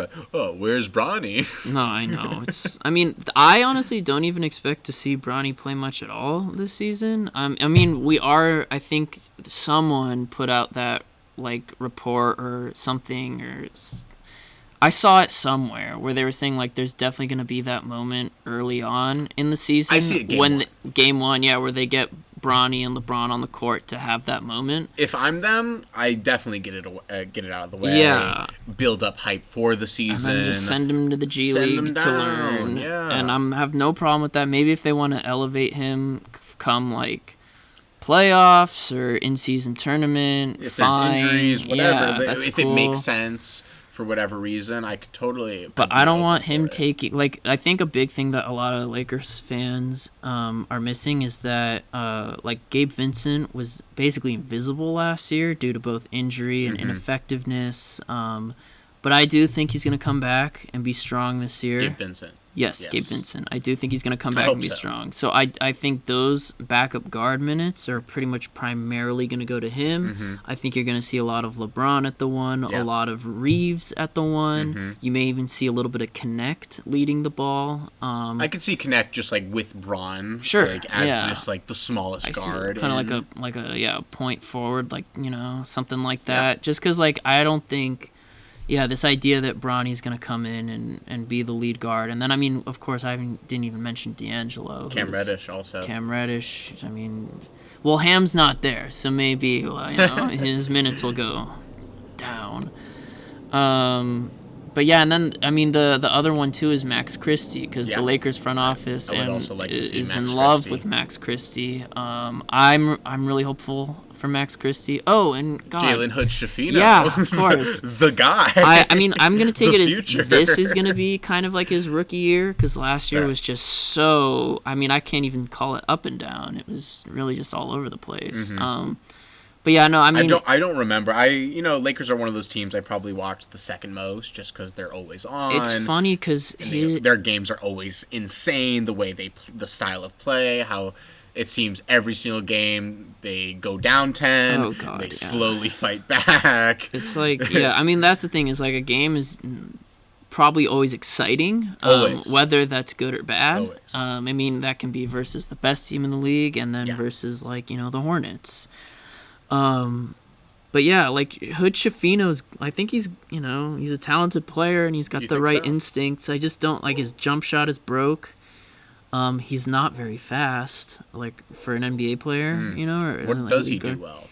where's Bronny? No, I know. I mean, I honestly don't even expect to see Bronny play much at all this season. I mean, I think someone put out that like report or something, or I saw it somewhere where they were saying like there's definitely going to be that moment early on in the season. I see it game one, where they get Bronny and LeBron on the court to have that moment. If I'm them, I definitely get it out of the way. Yeah, build up hype for the season. And then just send him to the G League to learn. Yeah, and I have no problem with that. Maybe if they want to elevate him, come like playoffs or in-season tournament. If there's injuries, whatever, if it makes sense. For whatever reason, I could totally... But I don't want him taking... Like, I think a big thing that a lot of Lakers fans are missing is that, like, Gabe Vincent was basically invisible last year due to both injury and ineffectiveness. But I do think he's going to come back and be strong this year. Gabe Vincent. Yes, Gabe Vincent. I do think he's going to come back and be strong. So I think those backup guard minutes are pretty much primarily going to go to him. Mm-hmm. I think you're going to see a lot of LeBron at the 1, a lot of Reeves at the 1. Mm-hmm. You may even see a little bit of Connect leading the ball. I could see Connect just like with Braun, sure, like as just like the smallest guard, kind of like a point forward, like something like that. Just because like I don't think. Yeah, this idea that Bronny's going to come in and be the lead guard. And then, I mean, of course, I didn't even mention D'Angelo. Cam Reddish also. Cam Reddish. I mean, well, Ham's not there, so maybe his minutes will go down. But yeah, and then, I mean, the other one, too, is Max Christie, because the Lakers front office is in love with Max Christie. I'm really hopeful for Max Christie. Oh, and God. Jalen Hood-Schifino. Yeah, of course. The guy. I mean, I'm going to take it as this is going to be kind of like his rookie year, because last year was just so... I mean, I can't even call it up and down. It was really just all over the place. Mm-hmm. But yeah, no, I mean... I don't remember. Lakers are one of those teams I probably watch the second most, just because they're always on. It's funny, because... Their games are always insane, the way the style of play, how... It seems every single game they go down 10. Oh, God, they slowly fight back. It's like, yeah, I mean, that's the thing is like a game is probably always exciting, whether that's good or bad. Always. I mean, that can be versus the best team in the league and then versus like, the Hornets. But yeah, like Hood-Schifino's, I think he's a talented player and he's got the right instincts. I just don't like his jump shot is broke. He's not very fast, like for an NBA player, What does he do well,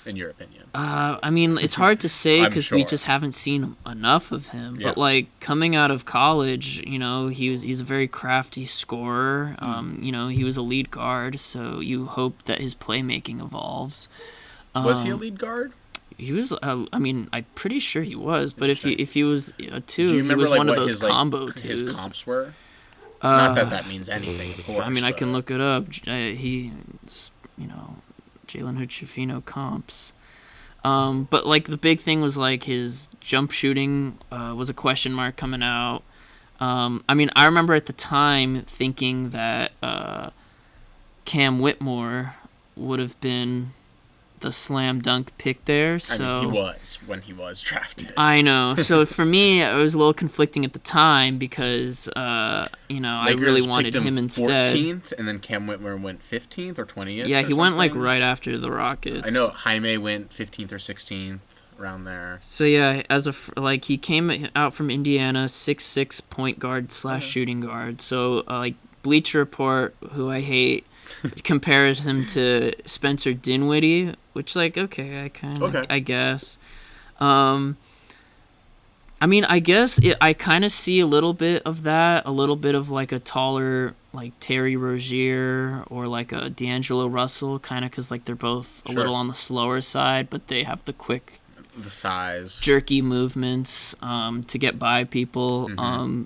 in your opinion? I mean, it's hard to say because we just haven't seen enough of him. Yeah. But like coming out of college, he's a very crafty scorer. He was a lead guard, so you hope that his playmaking evolves. Was he a lead guard? He was. I mean, I'm pretty sure he was. But if he was a two, he was one of those combo twos. His comps were. Not that means anything, of course. I mean, I can look it up. Jalen Hood-Schifino comps. But, like, the big thing was, like, his jump shooting was a question mark coming out. I mean, I remember at the time thinking that Cam Whitmore would have been the slam dunk pick there. So I mean, he was when he was drafted. I know. So for me, it was a little conflicting at the time because I really wanted him instead. 14th, and then Cam Whitmore went 15th or 20th. Yeah, he went like right after the Rockets. I know Jaime went 15th or 16th around there. So yeah, he came out from Indiana, 6'6" point guard / shooting guard. So like Bleacher Report, who I hate, compares him to Spencer Dinwiddie, which I guess. I mean, I guess I kind of see a little bit of that, a little bit of like a taller like Terry Rozier or like a D'Angelo Russell, kind of because like they're both a little on the slower side, but they have the size, jerky movements to get by people. Mm-hmm.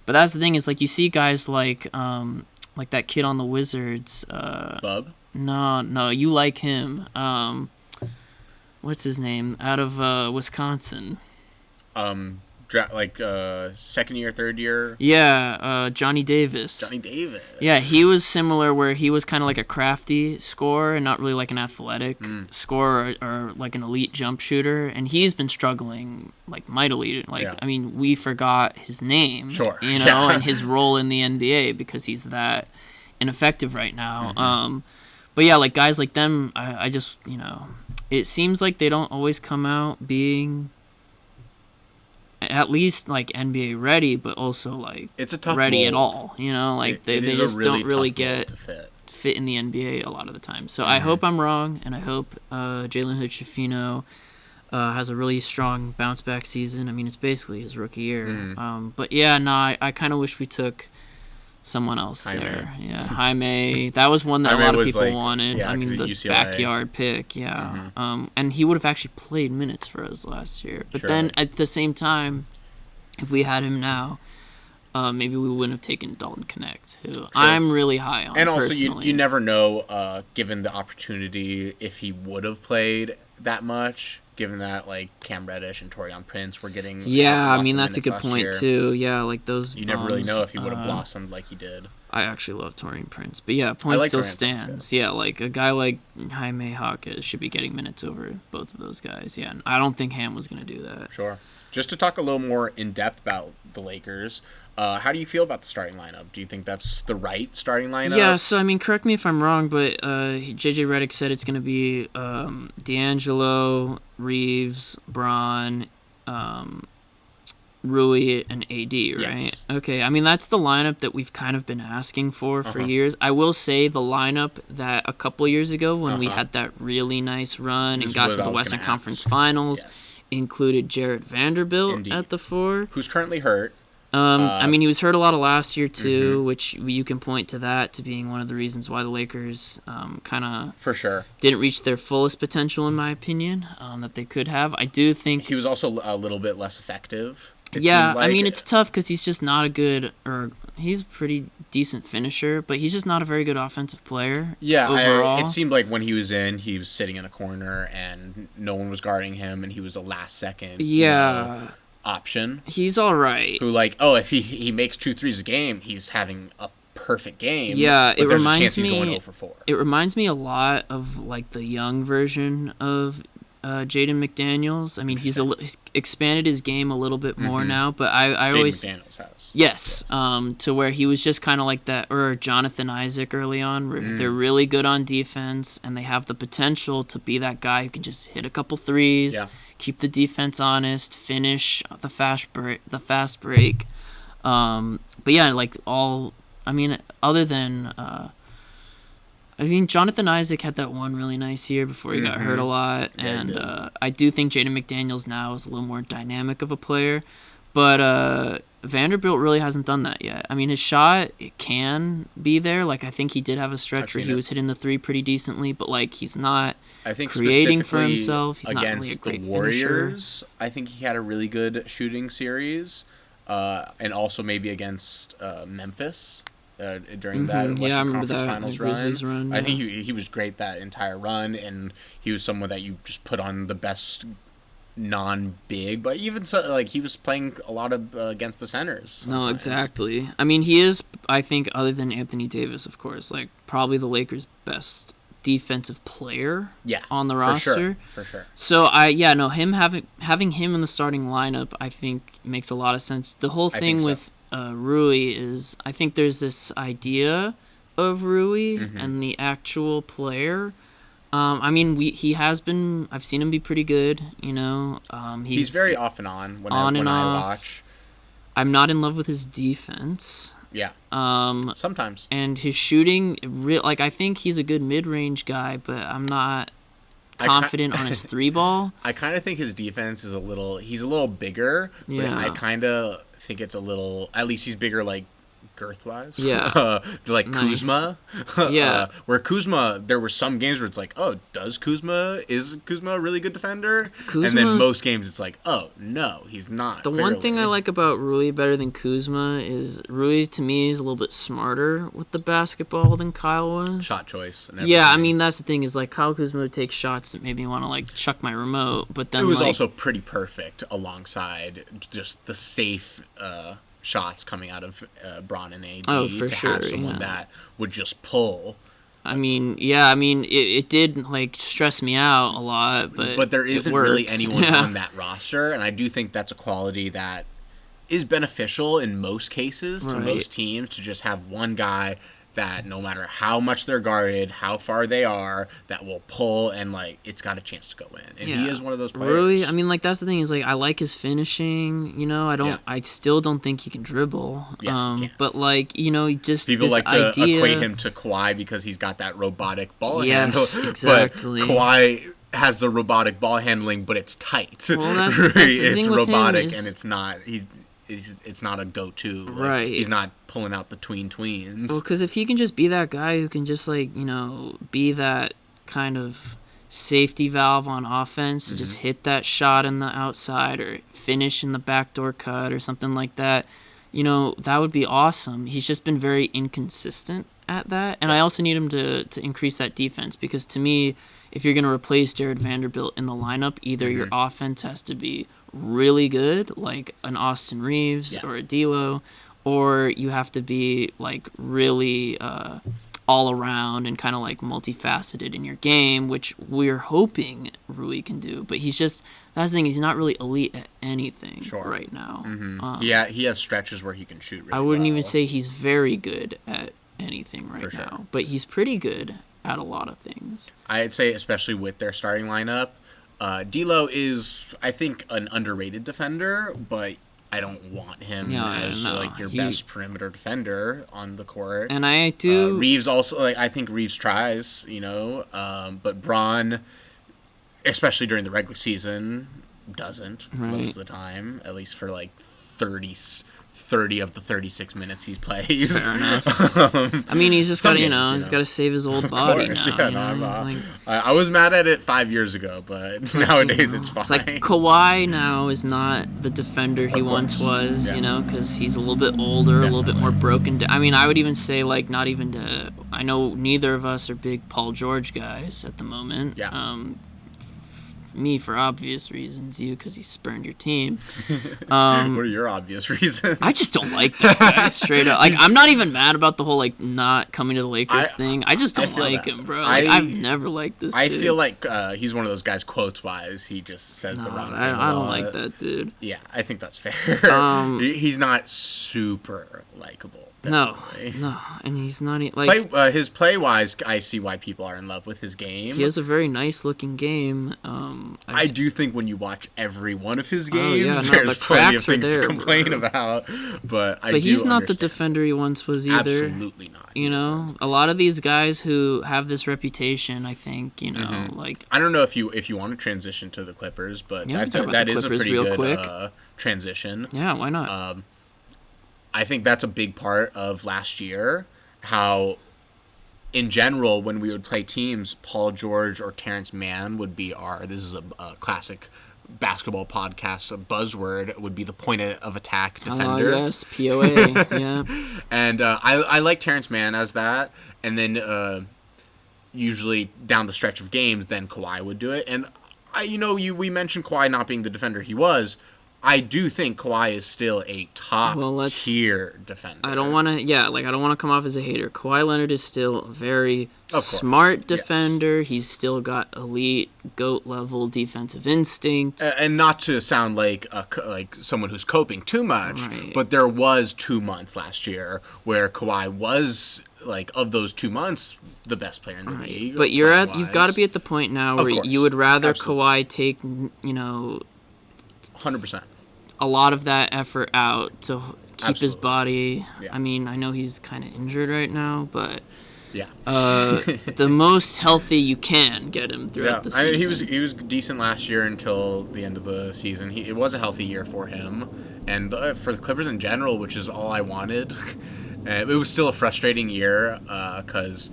But that's the thing is like you see guys like that kid on the Wizards. Bub? No, you like him. What's his name? Out of Wisconsin. Second year, third year? Yeah, Johnny Davis. Johnny Davis. Yeah, he was similar where he was kind of like a crafty scorer and not really like an athletic scorer or like an elite jump shooter. And he's been struggling like mightily. I mean, we forgot his name. Sure. And his role in the NBA because he's that ineffective right now. Mm-hmm. But yeah, like guys like them, I just, it seems like they don't always come out being at least like NBA ready, but also like it's a tough ready mold. At all. They just really don't really get fit in the NBA a lot of the time. So I hope I'm wrong, and I hope Jalen Hood-Schifino has a really strong bounce back season. I mean, it's basically his rookie year. But yeah, no, I kind of wish we took someone else there. Yeah, Jaime. That was one that a lot of people wanted. Yeah, I mean, the UCLA. backyard pick. Yeah. And he would have actually played minutes for us last year. But then at the same time, if we had him now, maybe we wouldn't have taken Dalton Connect, who I'm really high on. And also, personally. you never know, given the opportunity, if he would have played that much, given that like Cam Reddish and Taurean Prince were getting I mean that's a good point too. Yeah, like those. You never really know if he would have blossomed like he did. I actually love Taurean Prince, but yeah, point still stands. Yeah, like a guy like Jaime Jaquez should be getting minutes over both of those guys. Yeah, and I don't think Ham was going to do that. Sure. Just to talk a little more in depth about the Lakers. How do you feel about the starting lineup? Do you think that's the right starting lineup? Yeah, so, I mean, correct me if I'm wrong, but J.J. Redick said it's going to be D'Angelo, Reeves, Bron, Rui, and AD, right? Yes. Okay, I mean, that's the lineup that we've kind of been asking for years. I will say the lineup that a couple years ago when we had that really nice run and got to the Western Conference Finals included Jarred Vanderbilt at the 4. Who's currently hurt. I mean, he was hurt a lot of last year, too, which you can point to that to being one of the reasons why the Lakers kind of for sure didn't reach their fullest potential, in my opinion, that they could have. I do think... He was also a little bit less effective. I mean, it's tough because he's just not a good... or he's a pretty decent finisher, but he's just not a very good offensive player overall. It seemed like when he was sitting in a corner and no one was guarding him, and he was a last-second... option. He's all right. Who if he makes 2 threes a game, he's having a perfect game. Yeah, it reminds me. He's going 0 for 4. It reminds me a lot of like the young version of Jaden McDaniels. I mean, he's expanded his game a little bit more now, but I always McDaniels has. Yes, to where he was just kind of like that, or Jonathan Isaac early on. Where they're really good on defense, and they have the potential to be that guy who can just hit a couple threes. Yeah. Keep the defense honest, finish the fast break. But yeah, other than Jonathan Isaac had that one really nice year before he got hurt a lot, and I do think Jaden McDaniels now is a little more dynamic of a player, but Vanderbilt really hasn't done that yet. I mean, his shot, it can be there. Like, I think he did have a stretch where he was hitting the 3 pretty decently, but like he's not creating for himself. He's not really a great the Warriors, finisher. I think he had a really good shooting series, and also maybe against Memphis during that Western Conference Finals run. I think he was great that entire run, and he was someone that you just put on the best non-big, but even so, like, he was playing a lot of against the centers sometimes. No, exactly. I mean, he is, I think, other than Anthony Davis, of course, like probably the Lakers' best defensive player on the roster. For sure. So him having him in the starting lineup, I think makes a lot of sense. The whole thing with Rui is, I think there's this idea of Rui and the actual player. I mean, I've seen him be pretty good, you know. He's very off and on when I watch. I'm not in love with his defense. Yeah. Sometimes. And his shooting, I think he's a good mid-range guy, but I'm not confident on his 3-ball. I kind of think his defense is he's a little bigger, but I kind of think it's a little, at least he's bigger, like, girth-wise. Yeah. Like nice. Kuzma. Where Kuzma, there were some games where it's like, is Kuzma a really good defender? And then most games it's like, oh, no, he's not. The one thing I like about Rui better than Kuzma is Rui, to me, is a little bit smarter with the basketball than Kyle was. Shot choice. And everything. Yeah, I mean, that's the thing, is like Kyle Kuzma would take shots that made me want to like chuck my remote, but then it was also pretty perfect alongside just the safe shots coming out of Bron and AD have someone that would just pull. I mean, it did like stress me out a lot, but there isn't really anyone on that roster, and I do think that's a quality that is beneficial in most cases to most teams, to just have one guy that no matter how much they're guarded, how far they are, that will pull and like it's got a chance to go in. And he is one of those players. Really? I mean, like, that's the thing, is like I like his finishing, you know. I still don't think he can dribble. But like, you know, just people this like to idea... equate him to Kawhi because he's got that robotic ball handle. Yes, exactly. But Kawhi has the robotic ball handling, but it's tight. Well, that's the it's thing with robotic, him and it's not. It's not a go-to. Like, right. He's not pulling out the tweens. Well, because if he can just be that guy who can just, like, you know, be that kind of safety valve on offense, to just hit that shot in the outside or finish in the backdoor cut or something like that, you know, that would be awesome. He's just been very inconsistent at that. And I also need him to increase that defense, because to me, if you're going to replace Jared Vanderbilt in the lineup, either your offense has to be really good, like an Austin Reeves or a D'Lo, or you have to be like really all around and kind of like multifaceted in your game, which we're hoping Rui can do. But that's the thing, he's not really elite at anything right now. He has stretches where he can shoot really I wouldn't well. even say he's very good at anything right now, but he's pretty good at a lot of things. I'd say, especially with their starting lineup, D'Lo is, I think, an underrated defender, but I don't want him as like your best perimeter defender on the court. And I do. Reeves also, like, I think Reeves tries, but Braun, especially during the regular season, doesn't most of the time, at least for like 30 of the 36 minutes he plays. Fair enough. I mean, he's just got to, he's got to save his old body now. I was mad at it 5 years ago, but nowadays it's fine. It's like Kawhi now is not the defender he once was, because he's a little bit older, a little bit more broken down. I mean, I would even say, like, not even to... I know neither of us are big Paul George guys at the moment. Yeah. Me for obvious reasons, you because he spurned your team. What are your obvious reasons? I just don't like that guy, straight up. Like, I'm not even mad about the whole like not coming to the Lakers thing. I just don't like him, bro. Like, I've never liked this dude. I feel like he's one of those guys, quotes wise, he just says the wrong thing. I don't like that dude. Yeah, I think that's fair. He's not super likable. No, and he's not like his play wise. I see why people are in love with his game. He has a very nice looking game. I do think when you watch every one of his games, there's plenty of things to complain about. But he's not the defender he once was either. Absolutely not. A lot of these guys who have this reputation, I think, like I don't know if you want to transition to the Clippers, but that is a pretty good transition. Yeah, why not? I think that's a big part of last year, how in general, when we would play teams, Paul George or Terrence Mann would be this is a classic basketball podcast, a buzzword, would be the point of attack defender. Oh, yes, POA, yeah. And I like Terrence Mann as that, and then usually down the stretch of games, then Kawhi would do it. And, we mentioned Kawhi not being the defender he was. I do think Kawhi is still a top-tier defender. I don't want to come off as a hater. Kawhi Leonard is still a very smart defender. Yes. He's still got elite, GOAT-level defensive instinct. And not to sound like someone who's coping too much, but there was 2 months last year where Kawhi was, like, of those 2 months, the best player in the league. But you've got to be at the point now where you would rather Kawhi take, 100%. A lot of that effort out to keep his body. Yeah. I mean, I know he's kind of injured right now, but the most healthy you can get him throughout the season. I mean, he was decent last year until the end of the season. It was a healthy year for him, and for the Clippers in general, which is all I wanted. It was still a frustrating year because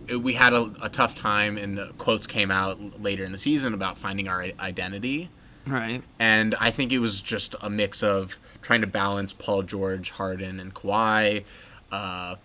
we had a tough time, and quotes came out later in the season about finding our identity. Right. And I think it was just a mix of trying to balance Paul George, Harden, and Kawhi. And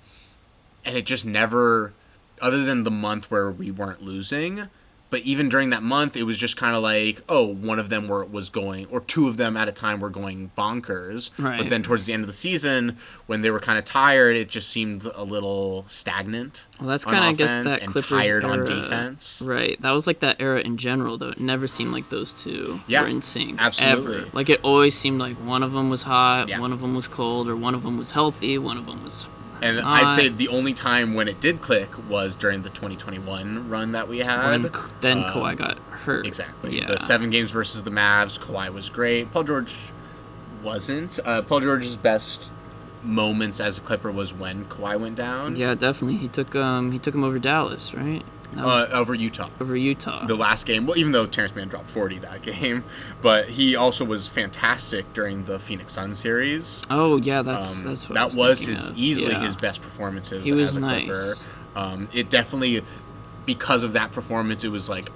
it just never, other than the month where we weren't losing, but even during that month, it was just kind of like, one of them was going, or two of them at a time were going bonkers. Right. But then towards the end of the season, when they were kind of tired, it just seemed a little stagnant. Well, that's kind of, I guess, that and Clippers tired era. On defense. Right. That was like that era in general, though. It never seemed like those two were in sync. Absolutely. Ever. Like, it always seemed like one of them was hot, one of them was cold, or one of them was healthy, one of them was... And I'd say the only time when it did click was during the 2021 run that we had. Then Kawhi got hurt. Exactly. Yeah. The 7 games versus the Mavs, Kawhi was great. Paul George wasn't. Paul George's best moments as a Clipper was when Kawhi went down. Yeah, definitely. He took him over Dallas, right? Over Utah. Over Utah. The last game. Well, even though Terrence Mann dropped 40 that game, but he also was fantastic during the Phoenix Suns series. Oh yeah, that's what that was easily his best performances. He was as a nice. Clipper. It definitely, because of that performance, it was like,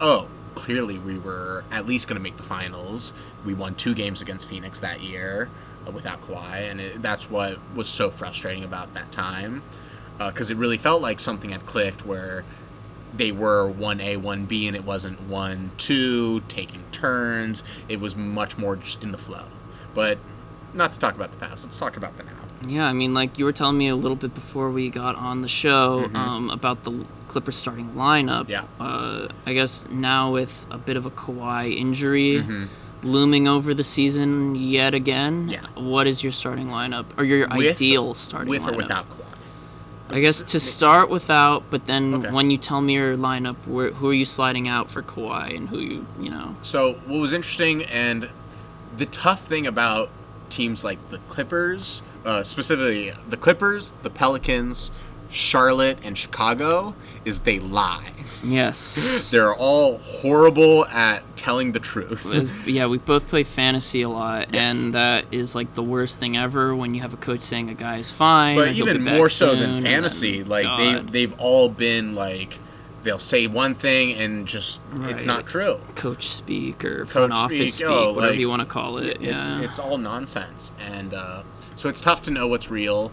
clearly we were at least going to make the finals. We won 2 games against Phoenix that year without Kawhi, and that's what was so frustrating about that time, because it really felt like something had clicked where they were 1A, 1B, and it wasn't 1-2, taking turns. It was much more just in the flow. But not to talk about the past, let's talk about the now. Yeah, I mean, like you were telling me a little bit before we got on the show about the Clippers starting lineup. Yeah. I guess now with a bit of a Kawhi injury looming over the season yet again, what is your starting lineup, or your ideal starting lineup? With or without Kawhi? I guess to start without, but then when you tell me your lineup, who are you sliding out for Kawhi and who you know? So what was interesting, and the tough thing about teams like the Clippers, specifically the Clippers, the Pelicans, Charlotte, and Chicago, is they lie. Yes. They're all horrible at telling the truth. Yeah, we both play fantasy a lot, and that is like the worst thing ever when you have a coach saying a guy is fine. But even more so than fantasy, like they've all been like, they'll say one thing and just it's not true. Coach speak or front office speak, whatever you want to call it. It's all nonsense, and so it's tough to know what's real.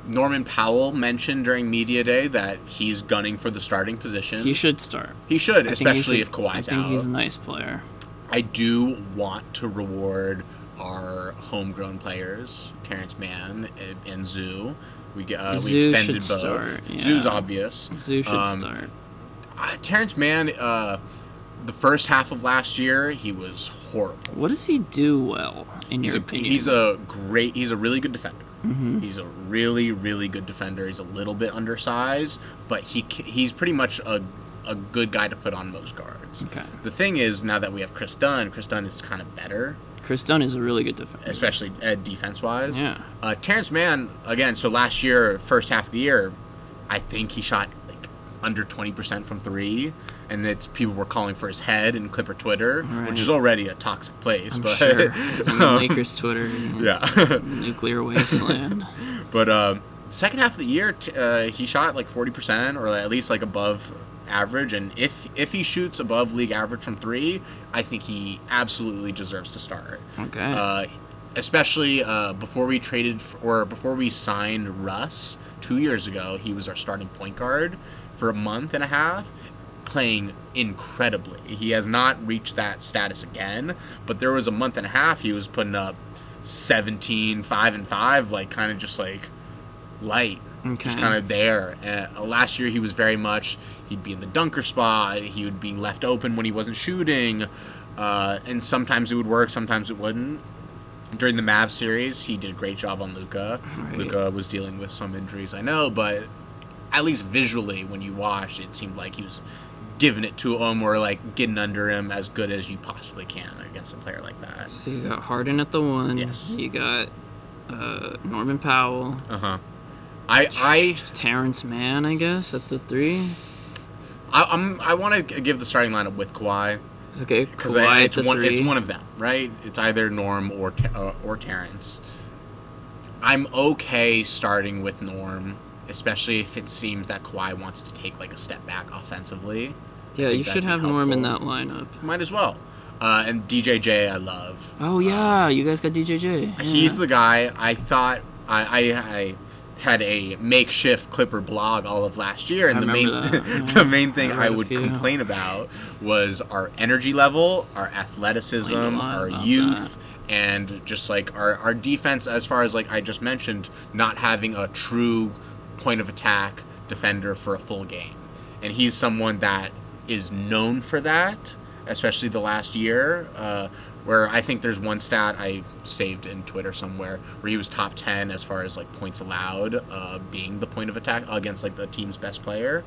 Norman Powell mentioned during media day that he's gunning for the starting position. He should start. He should, especially if Kawhi's out. I think he's a nice player. I do want to reward our homegrown players, Terrence Mann and Zoo. We extended both. Start, yeah. Zoo's obvious. Zoo should start. Terrence Mann, the first half of last year, he was horrible. What does he do well, in your opinion? He's a really good defender. He's a really, really good defender. He's a little bit undersized, but he's pretty much a good guy to put on most guards. Okay. The thing is, now that we have Chris Dunn is kind of better. Chris Dunn is a really good defender. Especially defense-wise. Yeah. Terrence Mann, again, so last year, first half of the year, I think he shot like under 20% from three, and that people were calling for his head in Clipper Twitter, which is already a toxic place. I'm but sure. Lakers Twitter is nuclear wasteland. But second half of the year, he shot like 40%, or at least like above average, and if he shoots above league average from three, I think he absolutely deserves to start. Okay. Especially before we signed Russ 2 years ago, he was our starting point guard for a month and a half, playing incredibly. He has not reached that status again, but there was a month and a half he was putting up 17, 5 and 5, like kind of just like light. Okay. Just kind of there. Last year he was very much, he'd be in the dunker spot, he would be left open when he wasn't shooting, and sometimes it would work, sometimes it wouldn't. During the Mavs series, he did a great job on Luka. Right. Luka was dealing with some injuries, I know, but at least visually when you watched, it seemed like he was giving it to him, or like getting under him as good as you possibly can against a player like that. So you got Harden at the one. Yes. You got Norman Powell. I Terrence Mann, I guess, at the three. I want to give the starting lineup with Kawhi. Okay, because Kawhi it's one of them, right? It's either Norm or Terrence. I'm okay starting with Norm, especially if it seems that Kawhi wants to take like a step back offensively. Yeah, you should have Norm in that lineup. Might as well. And DJJ, I love. Oh yeah, you guys got DJJ. Yeah. He's the guy. I thought I had a makeshift Clipper blog all of last year, and the main thing I would complain about was our energy level, our athleticism, our youth, and just like our defense, as far as like I just mentioned, not having a true point of attack defender for a full game. And he's someone that is known for that, especially the last year, where I think there's one stat I saved in Twitter somewhere where he was top 10 as far as like points allowed, being the point of attack against like the team's best player.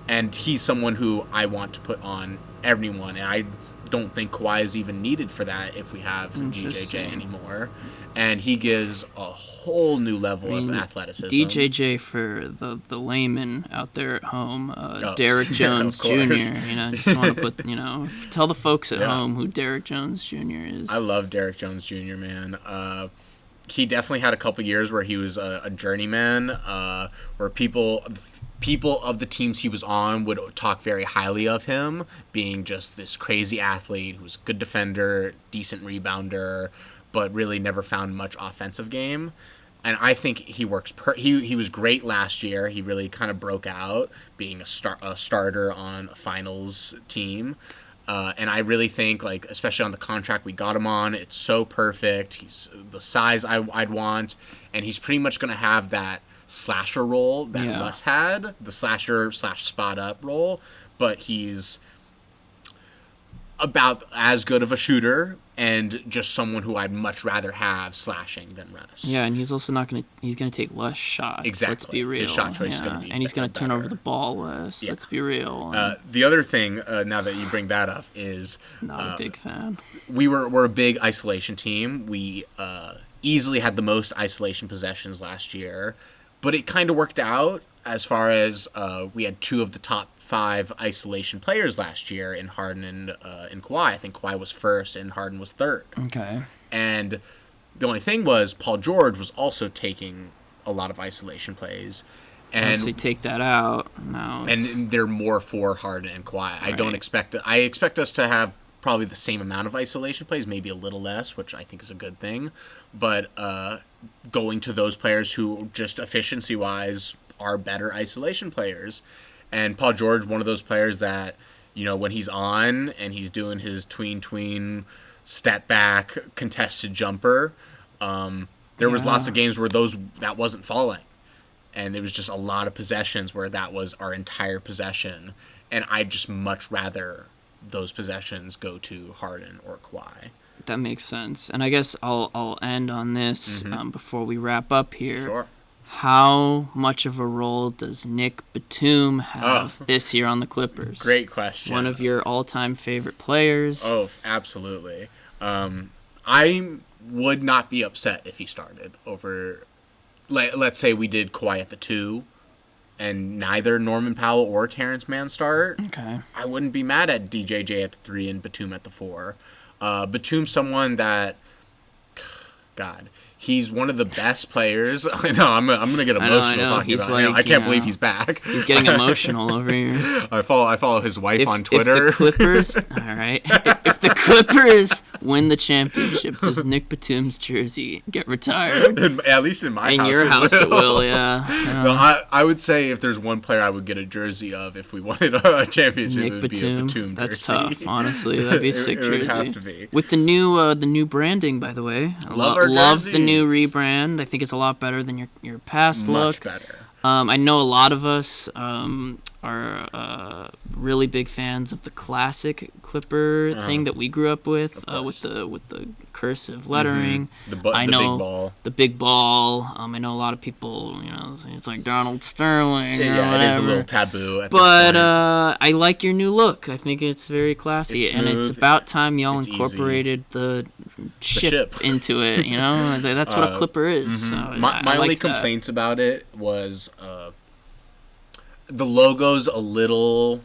And he's someone who I want to put on everyone, and I don't think Kawhi is even needed for that if we have DJJ anymore. And he gives a whole new level of athleticism. DJJ, for the layman out there at home, Derrick Jones Jr. Just want to put, tell the folks at home who Derrick Jones Jr. is. I love Derrick Jones Jr., man. He definitely had a couple years where he was a journeyman, where people of the teams he was on would talk very highly of him, being just this crazy athlete who's a good defender, decent rebounder, but really never found much offensive game. and I think he works. He was great last year. He really kind of broke out being a starter on a finals team. And I really think, like, especially on the contract we got him on, it's so perfect. He's the size I'd want, and he's pretty much going to have that slasher role that Russ had, the slasher/spot-up role, but he's about as good of a shooter and just someone who I'd much rather have slashing than Russ. Yeah, and he's also not going to... He's going to take less shots. Exactly. Let's be real. His shot choice is going to be and he's going to turn better. over the ball less. Yeah. Let's be real. The other thing, now that you bring that up, is... Not a big fan. We're a big isolation team. We easily had the most isolation possessions last year, but it kind of worked out as far as we had 2 of the top 5 isolation players last year in Harden and Kawhi. I think Kawhi was first and Harden was third. Okay. And the only thing was Paul George was also taking a lot of isolation plays. And once they take that out, no. And they're more for Harden and Kawhi. Right. I expect us to have probably the same amount of isolation plays, maybe a little less, which I think is a good thing. But going to those players who just efficiency-wise are better isolation players. And Paul George, one of those players that, when he's on and he's doing his tween step back contested jumper, there was lots of games where that wasn't falling. And there was just a lot of possessions where that was our entire possession. And I'd just much rather those possessions go to Harden or Kawhi. That makes sense. And I guess I'll end on this before we wrap up here. Sure. How much of a role does Nick Batum have this year on the Clippers? Great question. One of your all-time favorite players. Oh, absolutely. I would not be upset if he started over, let's say we did Kawhi at the 2 and neither Norman Powell or Terrence Mann start. Okay. I wouldn't be mad at DJJ at the 3 and Batum at the 4. Batum's someone that, God, he's one of the best players. I know, I'm gonna get emotional talking about him. I can't believe he's back. He's getting emotional over here. I follow his wife on Twitter. If the Clippers, all right. If the Clippers win the championship, does Nick Batum's jersey get retired? At least in my house. In your house, it will. Yeah. No, I would say if there's one player I would get a jersey of if we wanted a championship, Nick it would Batum. be a Batum jersey. That's tough, honestly. That'd be a sick jersey. It would have to be. With the new branding, by the way. Love the new rebrand. I think it's a lot better than your past look. Much better. I know a lot of us are really big fans of the classic Clipper thing that we grew up with the cursive lettering. The big ball. I know a lot of people, it's like Donald Sterling. Yeah, it is a little taboo. But I like your new look. I think it's very classy, and it's about time y'all incorporated the ship into it. That's what a Clipper is. So my only complaints about it was the logo's a little.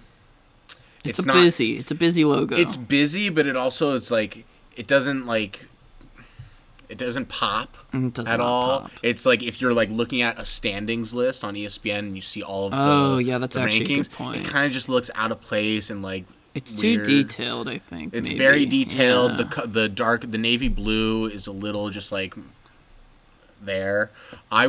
It's a busy logo. It's busy, but it's like it doesn't pop at all. Pop. It's like if you're like looking at a standings list on ESPN and you see all of that's the actually rankings, a good point. It kind of just looks out of place and like it's weird. Too detailed. I think it's maybe. Very detailed. Yeah. The navy blue is a little just like there. I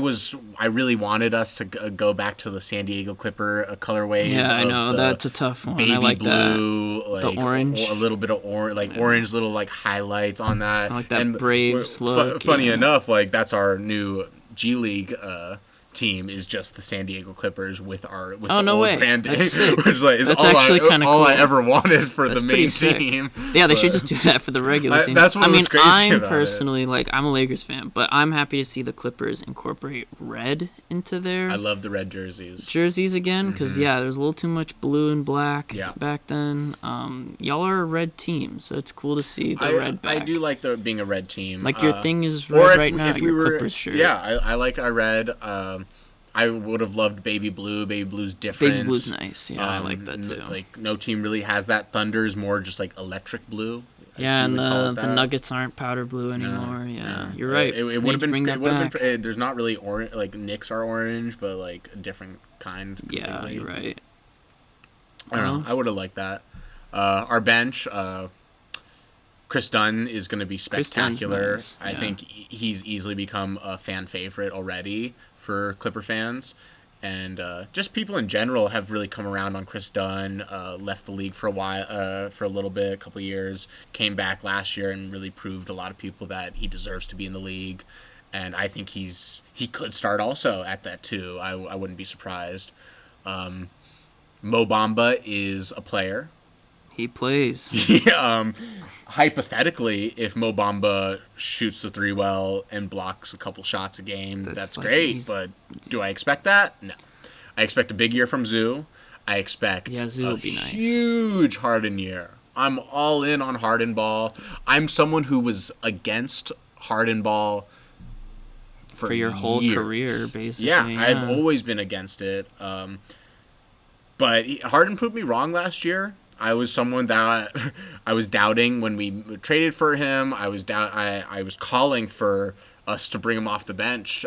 really wanted us to go back to the San Diego Clipper colorway. Yeah, I know that's a tough one. Baby I like blue, that. Like the orange, a little bit of orange little like highlights on that. I like that Braves look. Funny enough, like that's our new G League team is just the San Diego Clippers with the old branding. That's sick. Which is like, that's actually kind of cool. All I ever wanted for the main team. Yeah, they should just do that for the regular team. That's what was crazy I'm personally I'm a Lakers fan, but I'm happy to see the Clippers incorporate red into their. I love the red jerseys. Jerseys again, because there's a little too much blue and black back then. Y'all are a red team, so it's cool to see the red back. I do like being a red team. Like your thing is red right now. Your Clippers shirt. Yeah, I like our red. I would have loved baby blue. Baby blue's different. Baby blue's nice. Yeah, I like that too. Like no team really has that. Thunder's more just like electric blue. Yeah, and the Nuggets aren't powder blue anymore. Yeah, you're right. It would have been. There's not really orange. Like Knicks are orange, but like a different kind. Completely. Yeah, you're right. I don't know. I would have liked that. Our bench. Chris Dunn is going to be spectacular. Nice. I think he's easily become a fan favorite already for Clipper fans. And just people in general have really come around on Chris Dunn. Left the league for a while, for a little bit, a couple of years. Came back last year and really proved a lot of people that he deserves to be in the league. And I think he could start also at that too. I wouldn't be surprised. Mo Bamba is a player. He plays. Hypothetically, if Mo Bamba shoots the three well and blocks a couple shots a game, that's like great. But do I expect that? No. I expect a big year from Zoo. I expect Zoo will be nice. Huge Harden year. I'm all in on Harden ball. I'm someone who was against Harden ball for your whole career, basically. Yeah, I've always been against it. But Harden proved me wrong last year. I was someone that I was doubting when we traded for him. I was calling for us to bring him off the bench,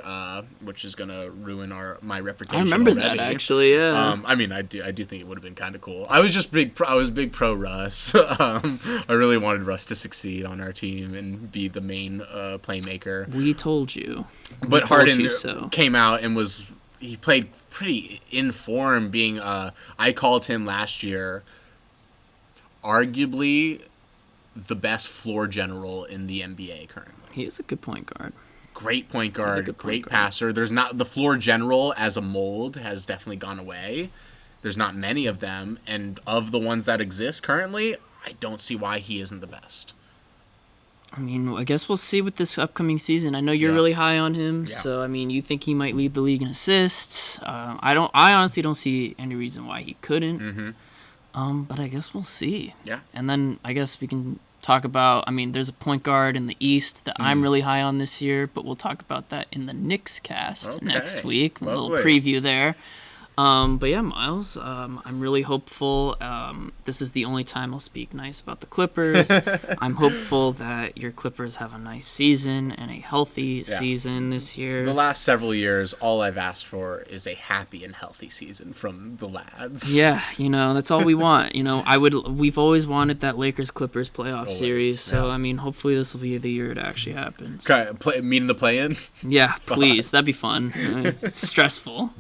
which is gonna ruin my reputation. I remember already. that actually. Yeah. I mean, I do think it would have been kind of cool. I was big pro Russ. I really wanted Russ to succeed on our team and be the main playmaker. We told you. But Harden came out and he played pretty in form. Being I called him last year arguably the best floor general in the NBA currently. He is a good point guard. Great point guard, great passer. There's not the floor general as a mold has definitely gone away. There's not many of them, and of the ones that exist currently, I don't see why he isn't the best. I mean, I guess we'll see with this upcoming season. I know you're really high on him, so I mean, you think he might lead the league in assists. I honestly don't see any reason why he couldn't. Mm-hmm. But I guess we'll see. Yeah. And then I guess we can talk about, I mean, there's a point guard in the East that I'm really high on this year, but we'll talk about that in the Knicks cast next week. Lovely. A little preview there. But yeah, Miles, I'm really hopeful. This is the only time I'll speak nice about the Clippers. I'm hopeful that your Clippers have a nice season and a healthy season this year. The last several years, all I've asked for is a happy and healthy season from the lads. Yeah, that's all we want. We've always wanted that Lakers-Clippers playoff series. So, I mean, hopefully this will be the year it actually happens. Meeting the play-in? Yeah, please. That'd be fun. It's stressful.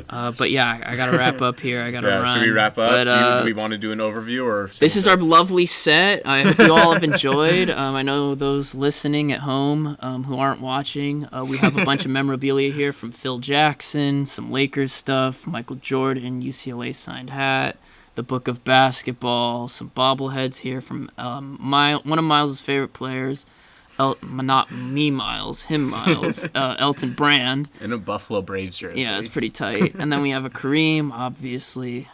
But yeah, I gotta wrap up here. I gotta run. Should we wrap up? Do we want to do an overview or? This is our lovely set. I hope you all have enjoyed. I know those listening at home who aren't watching. We have a bunch of memorabilia here from Phil Jackson, some Lakers stuff, Michael Jordan, UCLA signed hat, the Book of Basketball, some bobbleheads here from one of Miles' favorite players. Not me, Miles. Him, Miles. Elton Brand. In a Buffalo Braves jersey. Yeah, it's pretty tight. And then we have a Kareem, obviously.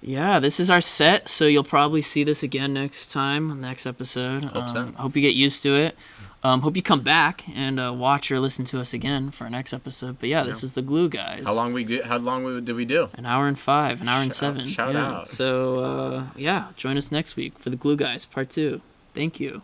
Yeah, this is our set, so you'll probably see this again next episode. Hope so. Hope you get used to it. Hope you come back and watch or listen to us again for our next episode. But yeah, this is the Glue Guys. How long did we do? An hour and 5, an hour and 7. Shout out. So join us next week for the Glue Guys Part 2. Thank you.